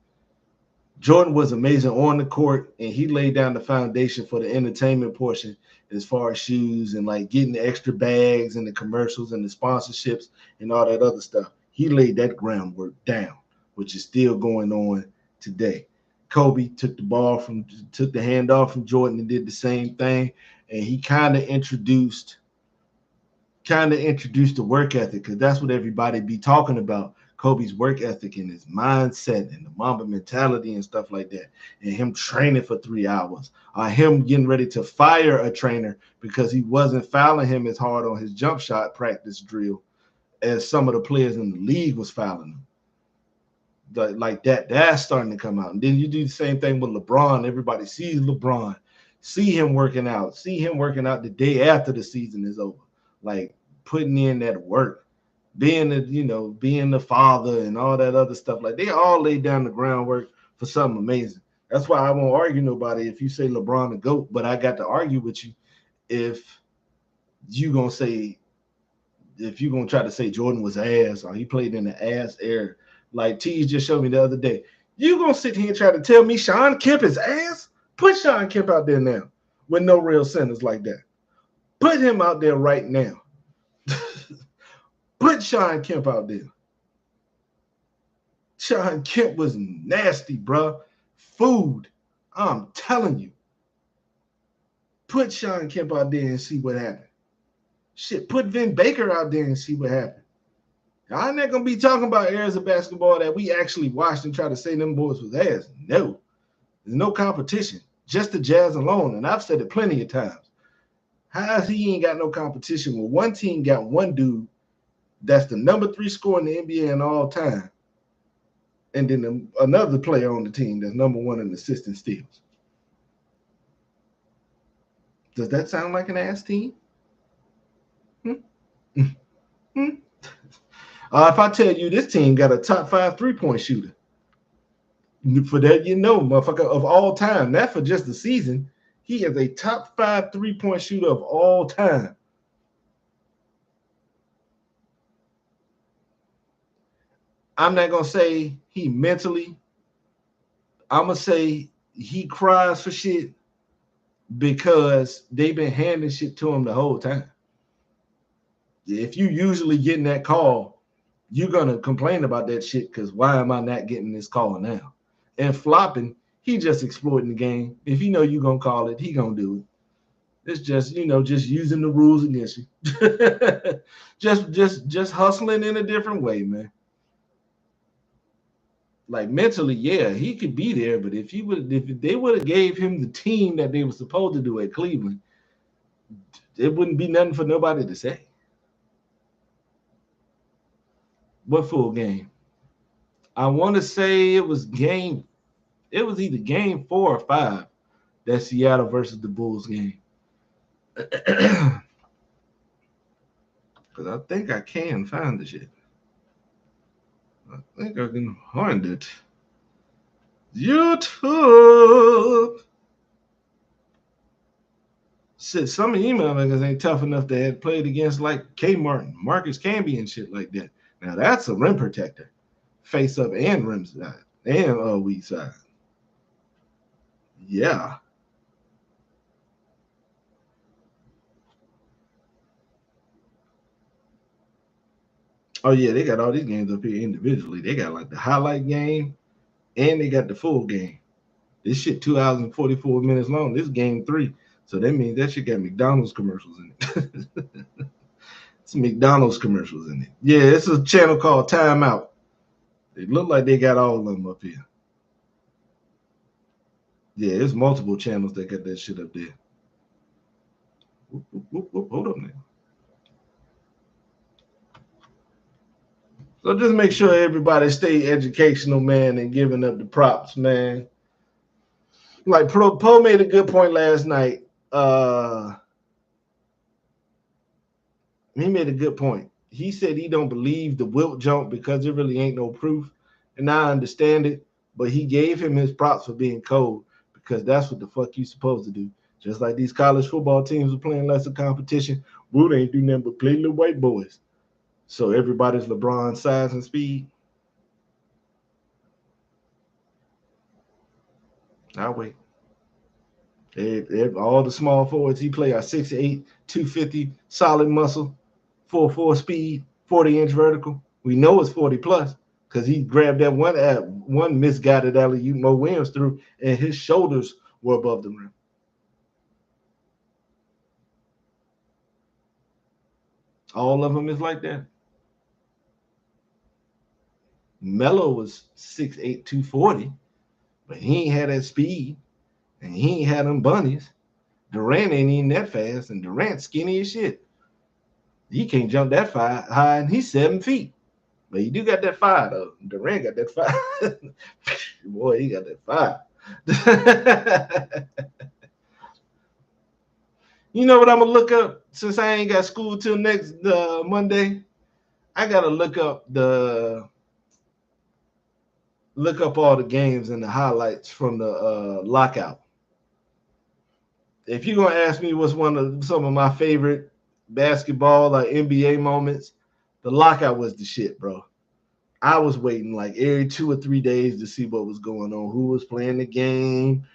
Jordan was amazing on the court, and he laid down the foundation for the entertainment portion as far as shoes and like getting the extra bags and the commercials and the sponsorships and all that other stuff. He laid that groundwork down, which is still going on today. Kobe took the handoff from Jordan and did the same thing, and he kind of introduced the work ethic, because that's what everybody be talking about. Kobe's work ethic and his mindset and the Mamba mentality and stuff like that, and him training for 3 hours, him getting ready to fire a trainer because he wasn't fouling him as hard on his jump shot practice drill as some of the players in the league was fouling him. Like that's starting to come out. And then you do the same thing with LeBron. Everybody sees LeBron, see him working out the day after the season is over, like putting in that work, being the father and all that other stuff. Like they all laid down the groundwork for something amazing. That's why I won't argue nobody if you say LeBron the GOAT, but I got to argue with you if you're gonna try to say Jordan was ass or he played in the ass era. Like T just showed me the other day. You gonna sit here and try to tell me Shawn Kemp is ass? Put Shawn Kemp out there now with no real centers like that. Put him out there right now. Put Shawn Kemp out there. Shawn Kemp was nasty, bro. Food. I'm telling you. Put Shawn Kemp out there and see what happened. Shit, put Vin Baker out there and see what happened. I'm not going to be talking about eras of basketball that we actually watched and try to say them boys was ass. No. There's no competition. Just the Jazz alone. And I've said it plenty of times. How he ain't got no competition when one team got one dude that's the number 3 scorer in the NBA in all time, and then another player on the team that's number 1 in assists and steals? Does that sound like an ass team? If I tell you this team got a top 5 3-point shooter, for that, motherfucker, of all time, not for just the season, he is a top 5 3-point shooter of all time. I'm not going to say he mentally, I'm going to say he cries for shit because they've been handing shit to him the whole time. If you usually getting that call, you're going to complain about that shit because why am I not getting this call now? And flopping, he just exploiting the game. If you know you're going to call it, he going to do it. It's just, just using the rules against you. just hustling in a different way, man. Like mentally, yeah, he could be there, but if they would have gave him the team that they were supposed to do at Cleveland, it wouldn't be nothing for nobody to say. What full game? I want to say it was either game 4 or 5, that Seattle versus the Bulls game. Because I think I can find the shit. I think I can find it. YouTube. Shit, some email niggas ain't tough enough to have played against like K. Martin, Marcus Camby, and shit like that. Now that's a rim protector, face up and rim side and weak side. Yeah. Oh yeah, they got all these games up here individually. They got like the highlight game, and they got the full game. This shit 2 hours and 44 minutes long. This game 3, so that means that shit got McDonald's commercials in it. It's McDonald's commercials in it. Yeah, it's a channel called Time Out. It look like they got all of them up here. Yeah, it's multiple channels that got that shit up there. Whoop, hold up now. So just make sure everybody stay educational, man, and giving up the props, man. Like Poe made a good point last night. He made a good point. He said he don't believe the Wilt jump because there really ain't no proof. And I understand it, but he gave him his props for being cold because that's what the fuck you supposed to do. Just like these college football teams are playing lesser competition, Wilt ain't do nothing but play little white boys. So everybody's LeBron size and speed. I'll wait. All the small forwards he play are 6'8", 250, solid muscle, 4.4 speed, 40-inch vertical. We know it's 40 plus because he grabbed that one misguided alley Mo Williams threw, and his shoulders were above the rim. All of them is like that. Melo was 6'8", 240, but he ain't had that speed, and he ain't had them bunnies. Durant ain't even that fast, and Durant's skinny as shit. He can't jump that high, and he's 7 feet. But he do got that fire, though. Durant got that fire. Boy, he got that fire. You know what I'm going to look up? Since I ain't got school till next Monday, I got to look up all the games and the highlights from the lockout. If you're going to ask me what's some of my favorite basketball or NBA moments, the lockout was the shit, bro. I was waiting like every 2 or 3 days to see what was going on, who was playing the game,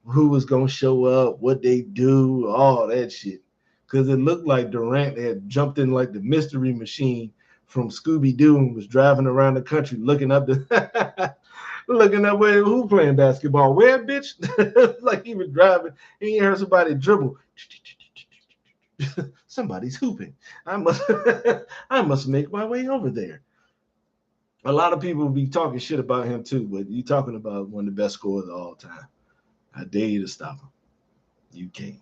who was going to show up, what they do, all that shit. Because it looked like Durant had jumped in like the mystery machine from Scooby-Doo and was driving around the country looking up where who playing basketball. Where, bitch? Like he was driving. He heard somebody dribble. Somebody's hooping. I must make my way over there. A lot of people be talking shit about him too, but you talking about one of the best scorers of all time. I dare you to stop him. You can't.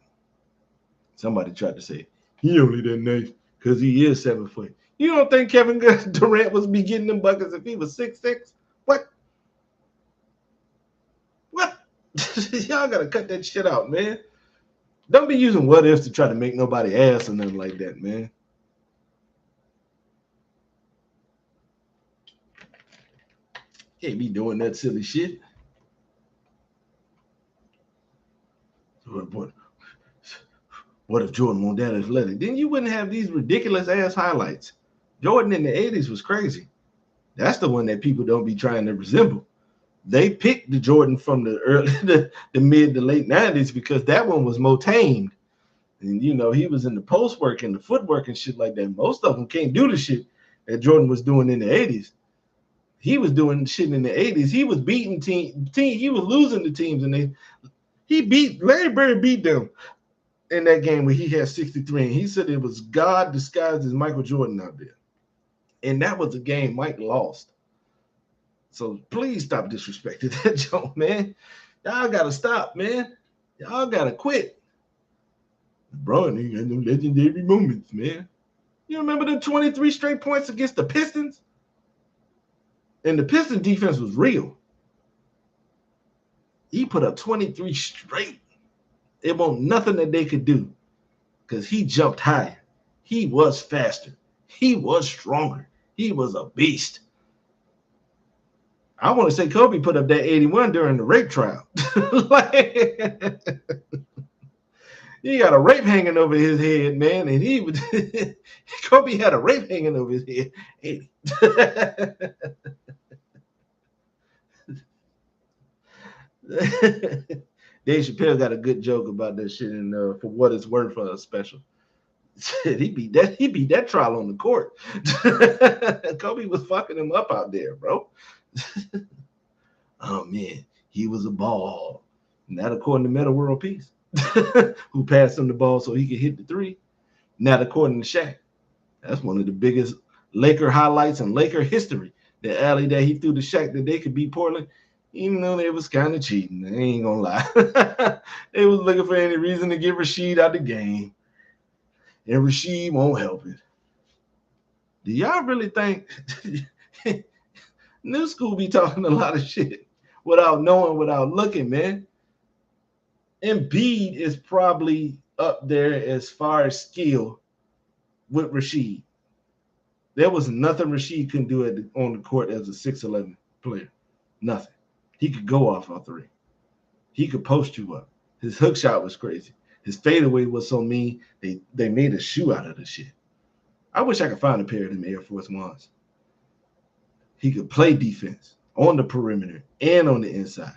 Somebody tried to say he only that nice because he is 7 foot. You don't think Kevin Durant was be getting them buckets if he was 6'6"? What? Y'all gotta cut that shit out, man. Don't be using what ifs to try to make nobody ass or nothing like that, man. Can't be doing that silly shit. What if Jordan won that athletic? Then you wouldn't have these ridiculous ass highlights. Jordan in the 80s was crazy. That's the one that people don't be trying to resemble. They picked the Jordan from the mid to late 90s because that one was more tamed. And he was in the post work and the footwork and shit like that. Most of them can't do the shit that Jordan was doing in the 80s. He was doing shit in the 80s. He was beating team. He was losing the teams, and Larry Bird beat them in that game where he had 63. And he said it was God disguised as Michael Jordan out there. And that was a game Mike lost. So please stop disrespecting that joke, man. Y'all gotta stop, man. Y'all gotta quit. Bro, ain't got no legendary moments, man. You remember the 23 straight points against the Pistons? And the Pistons defense was real. He put up 23 straight. It wasn't nothing that they could do because he jumped higher. He was faster. He was stronger. He was a beast. I want to say Kobe put up that 81 during the rape trial. He got a rape hanging over his head, man, and Kobe had a rape hanging over his head. 80. Dave Chappelle got a good joke about that shit in For What It's Worth for a special. He beat that trial on the court. Kobe was fucking him up out there, bro. Oh man, he was a ball. Not according to Metta World Peace, who passed him the ball so he could hit the three. Not according to Shaq. That's one of the biggest Laker highlights in Laker history. The alley that he threw to Shaq that they could beat Portland, even though they was kind of cheating. I ain't gonna lie. They was looking for any reason to get Rasheed out the game. And Rasheed won't help it. Do y'all really think New School be talking a lot of shit without knowing, without looking, man? Embiid is probably up there as far as skill with Rasheed. There was nothing Rasheed couldn't do on the court as a 6'11 player. Nothing. He could go off on three. He could post you up. His hook shot was crazy. His fadeaway was so mean, they made a shoe out of the shit. I wish I could find a pair of them Air Force Ones. He could play defense on the perimeter and on the inside.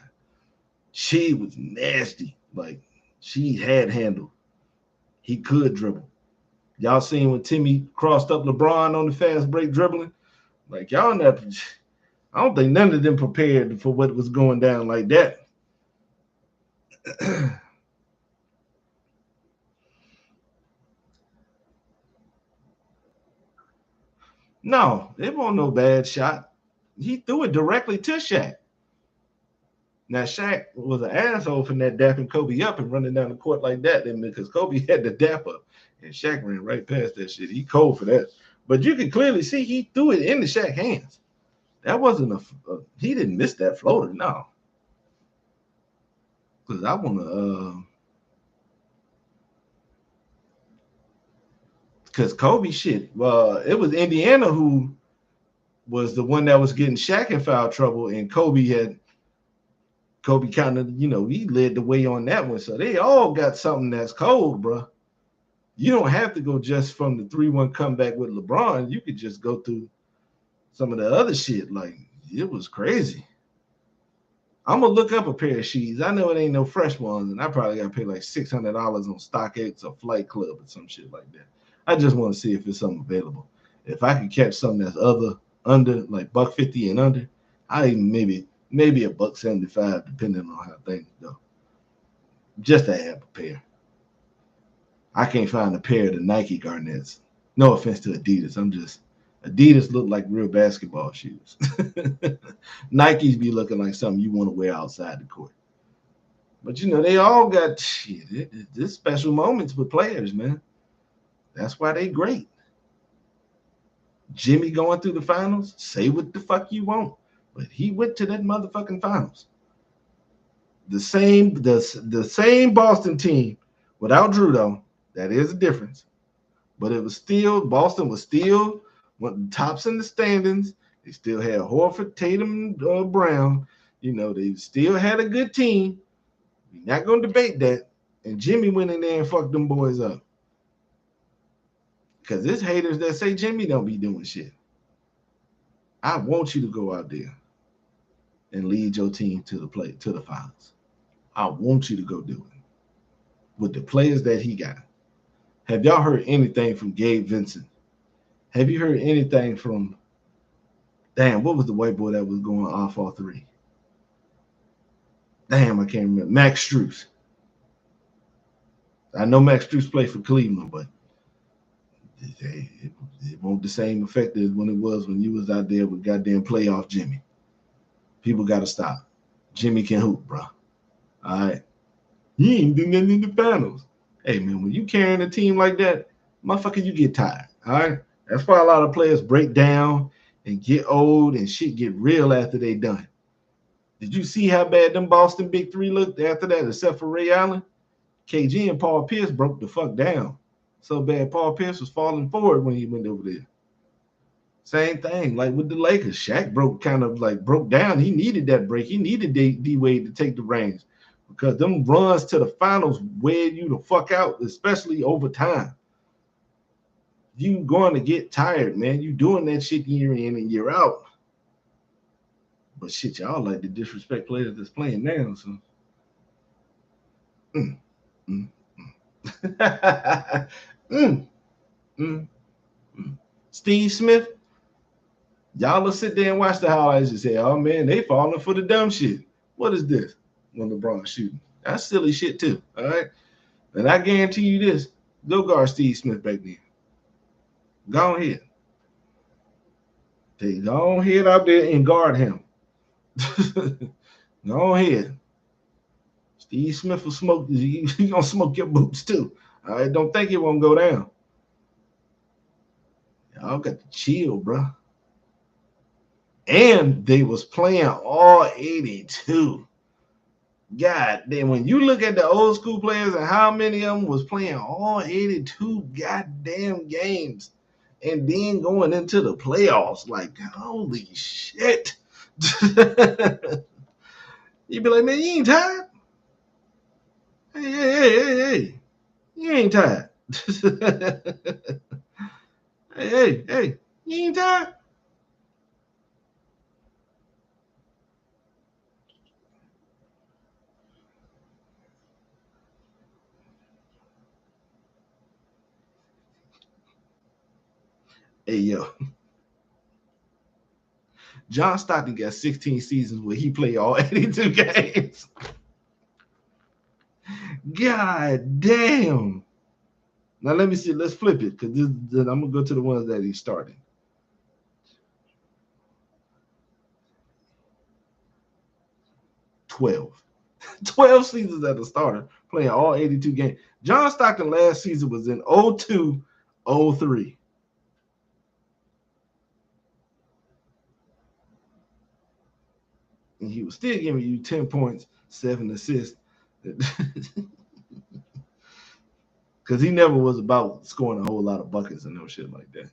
She was nasty. Like, She had handle. He could dribble. Y'all seen when Timmy crossed up LeBron on the fast break dribbling? Like, y'all not, I don't think none of them prepared for what was going down like that. No, it wasn't no bad shot. He threw it directly to Shaq. Now Shaq was an asshole for that dapping Kobe up and running down the court like that, because Kobe had the dap up, and Shaq ran right past that shit. He cold for that, but you can clearly see he threw it in the Shaq hands. That wasn't he didn't miss that floater, no. Because I want to, because Kobe shit. It was Indiana who was the one that was getting Shaq in foul trouble, and Kobe kind of, he led the way on that one. So they all got something that's cold, bro. You don't have to go just from the 3-1 comeback with LeBron. You could just go through some of the other shit. Like, it was crazy. I'm going to look up a pair of sheets. I know it ain't no fresh ones, and I probably got to pay like $600 on StockX or Flight Club or some shit like that. I just want to see if it's something available. If I could catch something that's under, like $150 and under, I even maybe $175, depending on how things go. Just to have a pair. I can't find a pair of the Nike Garnets. No offense to Adidas. Adidas look like real basketball shoes. Nikes be looking like something you want to wear outside the court. But they all got shit. This special moments with players, man. That's why they great. Jimmy going through the finals, say what the fuck you want, but he went to that motherfucking finals. The same Boston team without Drew, though. That is a difference. But it was still, Boston was still one of the tops in the standings. They still had Horford, Tatum, Brown. They still had a good team. We're not going to debate that. And Jimmy went in there and fucked them boys up. Because there's haters that say Jimmy don't be doing shit. I want you to go out there and lead your team to the finals. I want you to go do it with the players that he got. Have y'all heard anything from Gabe Vincent? Have you heard anything from, what was the white boy that was going off all three? I can't remember. Max Strus. I know Max Strus played for Cleveland, but it won't the same effect as when it was when you was out there with goddamn playoff Jimmy. People got to stop. Jimmy can hoop, bro. All right. He ain't doing nothing in the finals. Hey, man, when you carrying a team like that, motherfucker, you get tired. All right. That's why a lot of players break down and get old and shit get real after they done. Did you see how bad them Boston Big Three looked after that, except for Ray Allen? KG and Paul Pierce broke the fuck down. So bad Paul Pierce was falling forward when he went over there. Same thing, like with the Lakers. Shaq broke down. He needed that break. He needed D-Wade to take the reins, because them runs to the finals wear you the fuck out, especially over time. You going to get tired, man. You doing that shit year in and year out. But shit, y'all like to disrespect players that's playing now. So, Steve Smith, y'all will sit there and watch the highlights and say, "Oh man, they falling for the dumb shit." What is this? When LeBron's shooting, that's silly shit too. All right, and I guarantee you this: go guard Steve Smith back then. Go ahead. Go ahead out there and guard him. Go ahead. Steve Smith will smoke. He gonna smoke your boots too. All right, don't think it won't go down. Y'all got to chill, bro. And they was playing all 82. God damn, when you look at the old school players and how many of them was playing all 82 goddamn games and then going into the playoffs, like, holy shit. You'd be like, man, you ain't tired? Hey. You ain't tired. hey, you ain't tired? Hey, yo. John Stockton got 16 seasons where he played all 82 games. God damn. Now let me see. Let's flip it because I'm gonna go to the ones that he started. 12. 12 seasons as a starter, playing all 82 games. John Stockton last season was in 02-03. And he was still giving you 10 points, 7 assists. Because he never was about scoring a whole lot of buckets and no shit like that.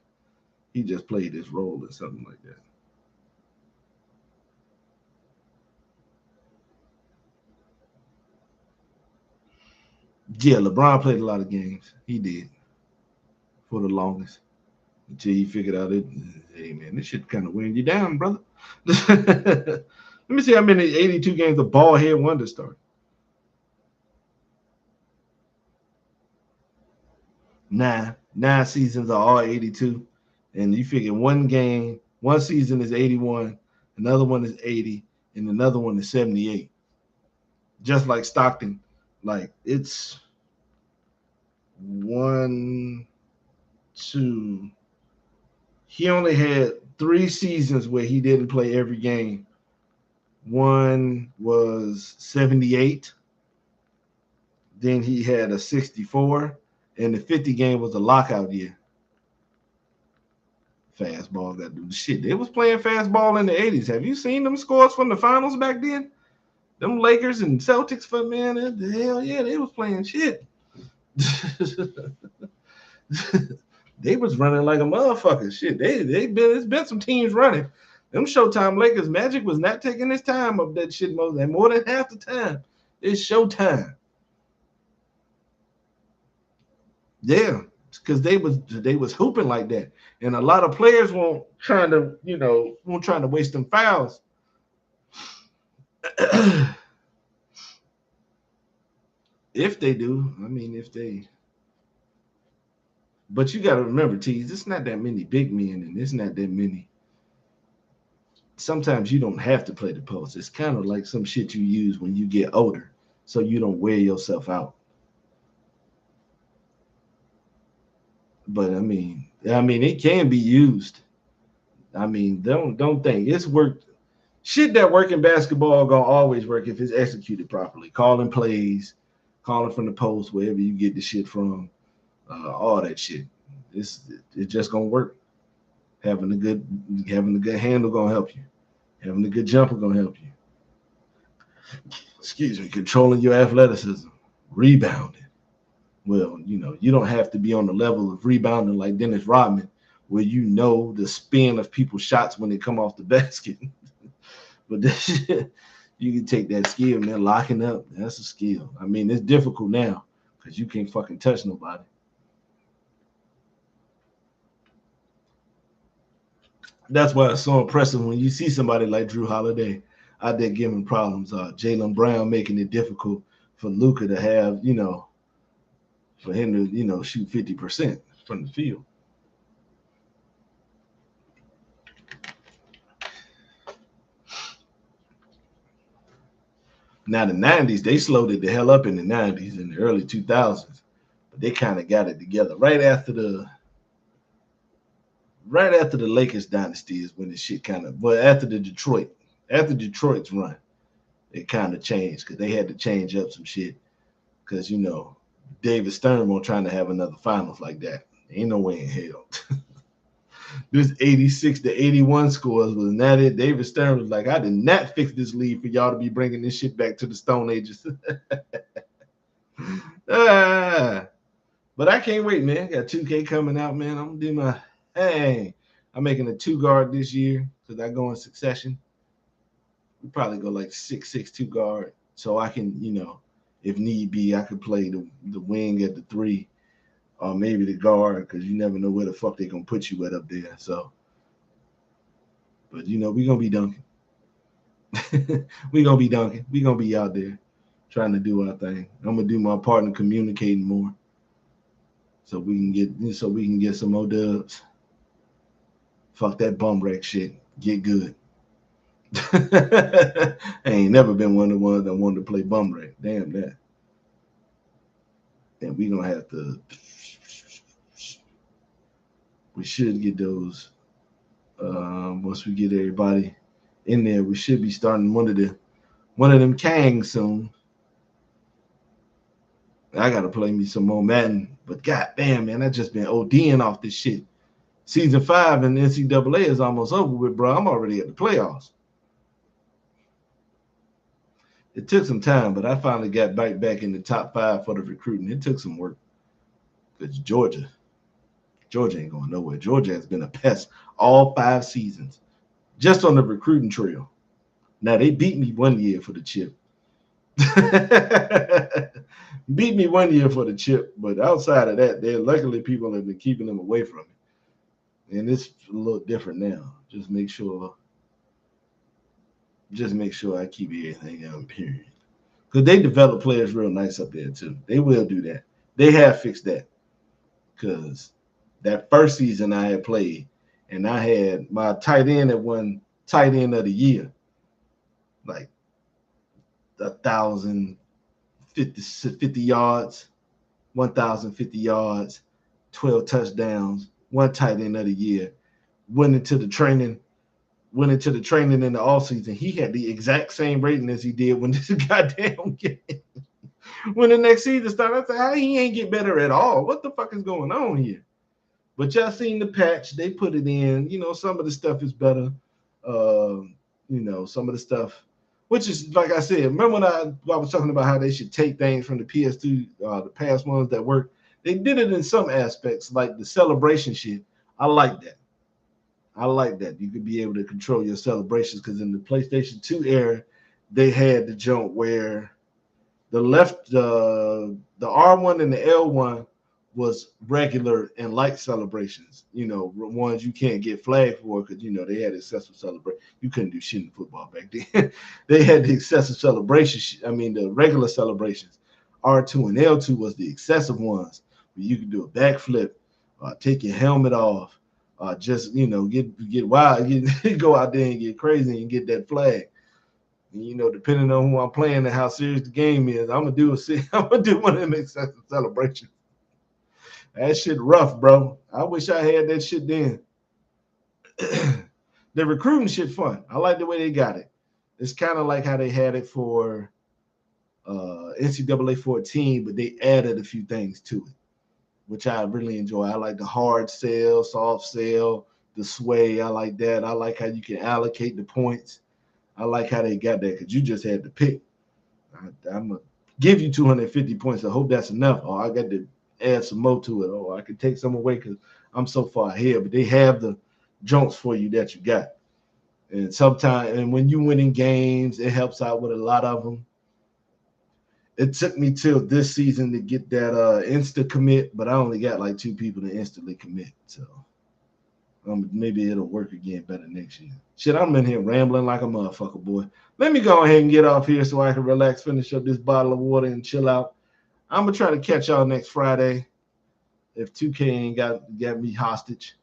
He just played his role or something like that. Yeah, LeBron played a lot of games. He did for the longest until he figured out it. Hey man, this shit kind of wearing you down, brother. Let me see how many 82 games the ball head wonder started. 9 seasons are all 82, and you figure one season is 81, another one is 80, and another one is 78. Just like Stockton, like it's 1, 2. He only had 3 seasons where he didn't play every game. One was 78, then he had a 64, and the 50 game was a lockout year. Fastball got to do the shit. They was playing fastball in the 80s. Have you seen them scores from the finals back then? Them Lakers and Celtics for man, the hell yeah, they was playing shit. They was running like a motherfucker. Shit, it's been some teams running. Them Showtime Lakers, Magic was not taking his time up that shit more than half the time. It's Showtime. Yeah, because they was hooping like that, and a lot of players won't trying to waste them fouls. If they do, I mean, but you got to remember, Tease, it's not that many big men, and it's not that many. Sometimes you don't have to play the post. It's kind of like some shit you use when you get older, so you don't wear yourself out. But I mean, it can be used. I mean, don't think it's worked. Shit that work in basketball gonna always work if it's executed properly. Calling plays, calling from the post, wherever you get the shit from, all that shit. It's just gonna work. Having a good handle gonna help you. Having a good jumper gonna help you. Excuse me. Controlling your athleticism, rebounding. Well, you don't have to be on the level of rebounding like Dennis Rodman, where you know the spin of people's shots when they come off the basket. But this shit, you can take that skill, man. Locking up, that's a skill. I mean, it's difficult now because you can't fucking touch nobody. That's why it's so impressive when you see somebody like Drew Holiday out there giving problems. Jaylen Brown making it difficult for Luka to have, for him to, shoot 50% from the field. Now the 90s, they slowed it the hell up in the 90s and the early 2000s, but they kind of got it together right after the Lakers dynasty is when the shit after Detroit's run, it kind of changed because they had to change up some shit because David Stern won't trying to have another finals like that. Ain't no way in hell. This 86-81 scores was not it. David Stern was like, I did not fix this league for y'all to be bringing this shit back to the Stone Ages. But I can't wait, man. Got 2K coming out, man. I'm gonna do I'm making a 2 guard this year because I go in succession. We probably go like 6'6" 2 guard, so I can, if need be, I could play the wing at the 3, or maybe the guard, because you never know where the fuck they're gonna put you at up there. So, but we gonna be dunking. We gonna be dunking. We gonna be out there trying to do our thing. I'm gonna do my part in communicating more, so we can get some more dubs. Fuck that bum wreck shit. Get good. I ain't never been one of the ones that wanted to play bum wreck. Damn that. And we gonna have to. We should get those. Once we get everybody in there, we should be starting one of them Kangs soon. I gotta play me some more Madden, but goddamn, man, I just been ODing off this shit. Season 5 in the NCAA is almost over with, bro. I'm already at the playoffs. It took some time, but I finally got back in the top 5 for the recruiting. It took some work because Georgia ain't going nowhere. Georgia has been a pest all 5 seasons, just on the recruiting trail. Now they beat me one year for the chip. Beat me one year for the chip, but outside of that, they're luckily people have been keeping them away from it. And it's a little different now. Just make sure I keep everything on period. Because they develop players real nice up there too. They will do that. They have fixed that. Because that first season I had played, and I had my tight end that won tight end of the year, like 1,050 yards, 1,050 yards, 12 touchdowns, one tight end of the year. Went into the training in the offseason. He had the exact same rating as he did when this goddamn game. When the next season started, I said, how he ain't get better at all? What the fuck is going on here? But y'all seen the patch. They put it in. Some of the stuff is better. Some of the stuff, which is, like I said, remember when I was talking about how they should take things from the PS2, the past ones that work? They did it in some aspects, like the celebration shit. I like that. You could be able to control your celebrations because in the PlayStation 2 era, they had the jump where the R1 and the L1 was regular and light celebrations. Ones you can't get flagged for because they had excessive celebration. You couldn't do shit in football back then. They had the excessive celebrations. The regular celebrations. R2 and L2 was the excessive ones where you could do a backflip, take your helmet off. Just get wild, go out there and get crazy and get that flag. And, depending on who I'm playing and how serious the game is, I'm gonna do one of them excessive celebrations. That shit rough, bro. I wish I had that shit then. The recruiting shit fun. I like the way they got it. It's kind of like how they had it for NCAA 14, but they added a few things to it, which I really enjoy. I like the hard sell, soft sell, the sway. I like that. I like how you can allocate the points. I like how they got that because you just had to pick. I'm going to give you 250 points. I hope that's enough. Or I got to add some more to it. Or I can take some away because I'm so far ahead. But they have the jumps for you that you got. And sometimes, and when you win in games, it helps out with a lot of them. It took me till this season to get that insta commit, but I only got like 2 people to instantly commit. So maybe it'll work again better next year. Shit, I'm in here rambling like a motherfucker, boy. Let me go ahead and get off here so I can relax, finish up this bottle of water, and chill out. I'm gonna try to catch y'all next Friday if 2K ain't got me hostage.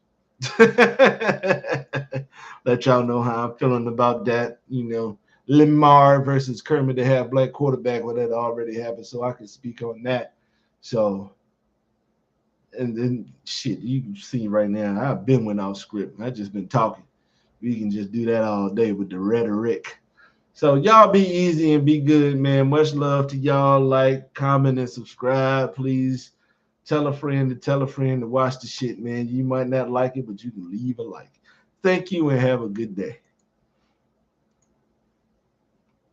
Let y'all know how I'm feeling about that. Lamar versus Kermit, the half black quarterback, well, that already happened, so I can speak on that. So, and then shit, you can see right now, I've been went off script. I just been talking. We can just do that all day with the rhetoric. So y'all be easy and be good, man. Much love to y'all. Like, comment, and subscribe, please. Tell a friend to watch the shit, man. You might not like it, but you can leave a like. Thank you and have a good day.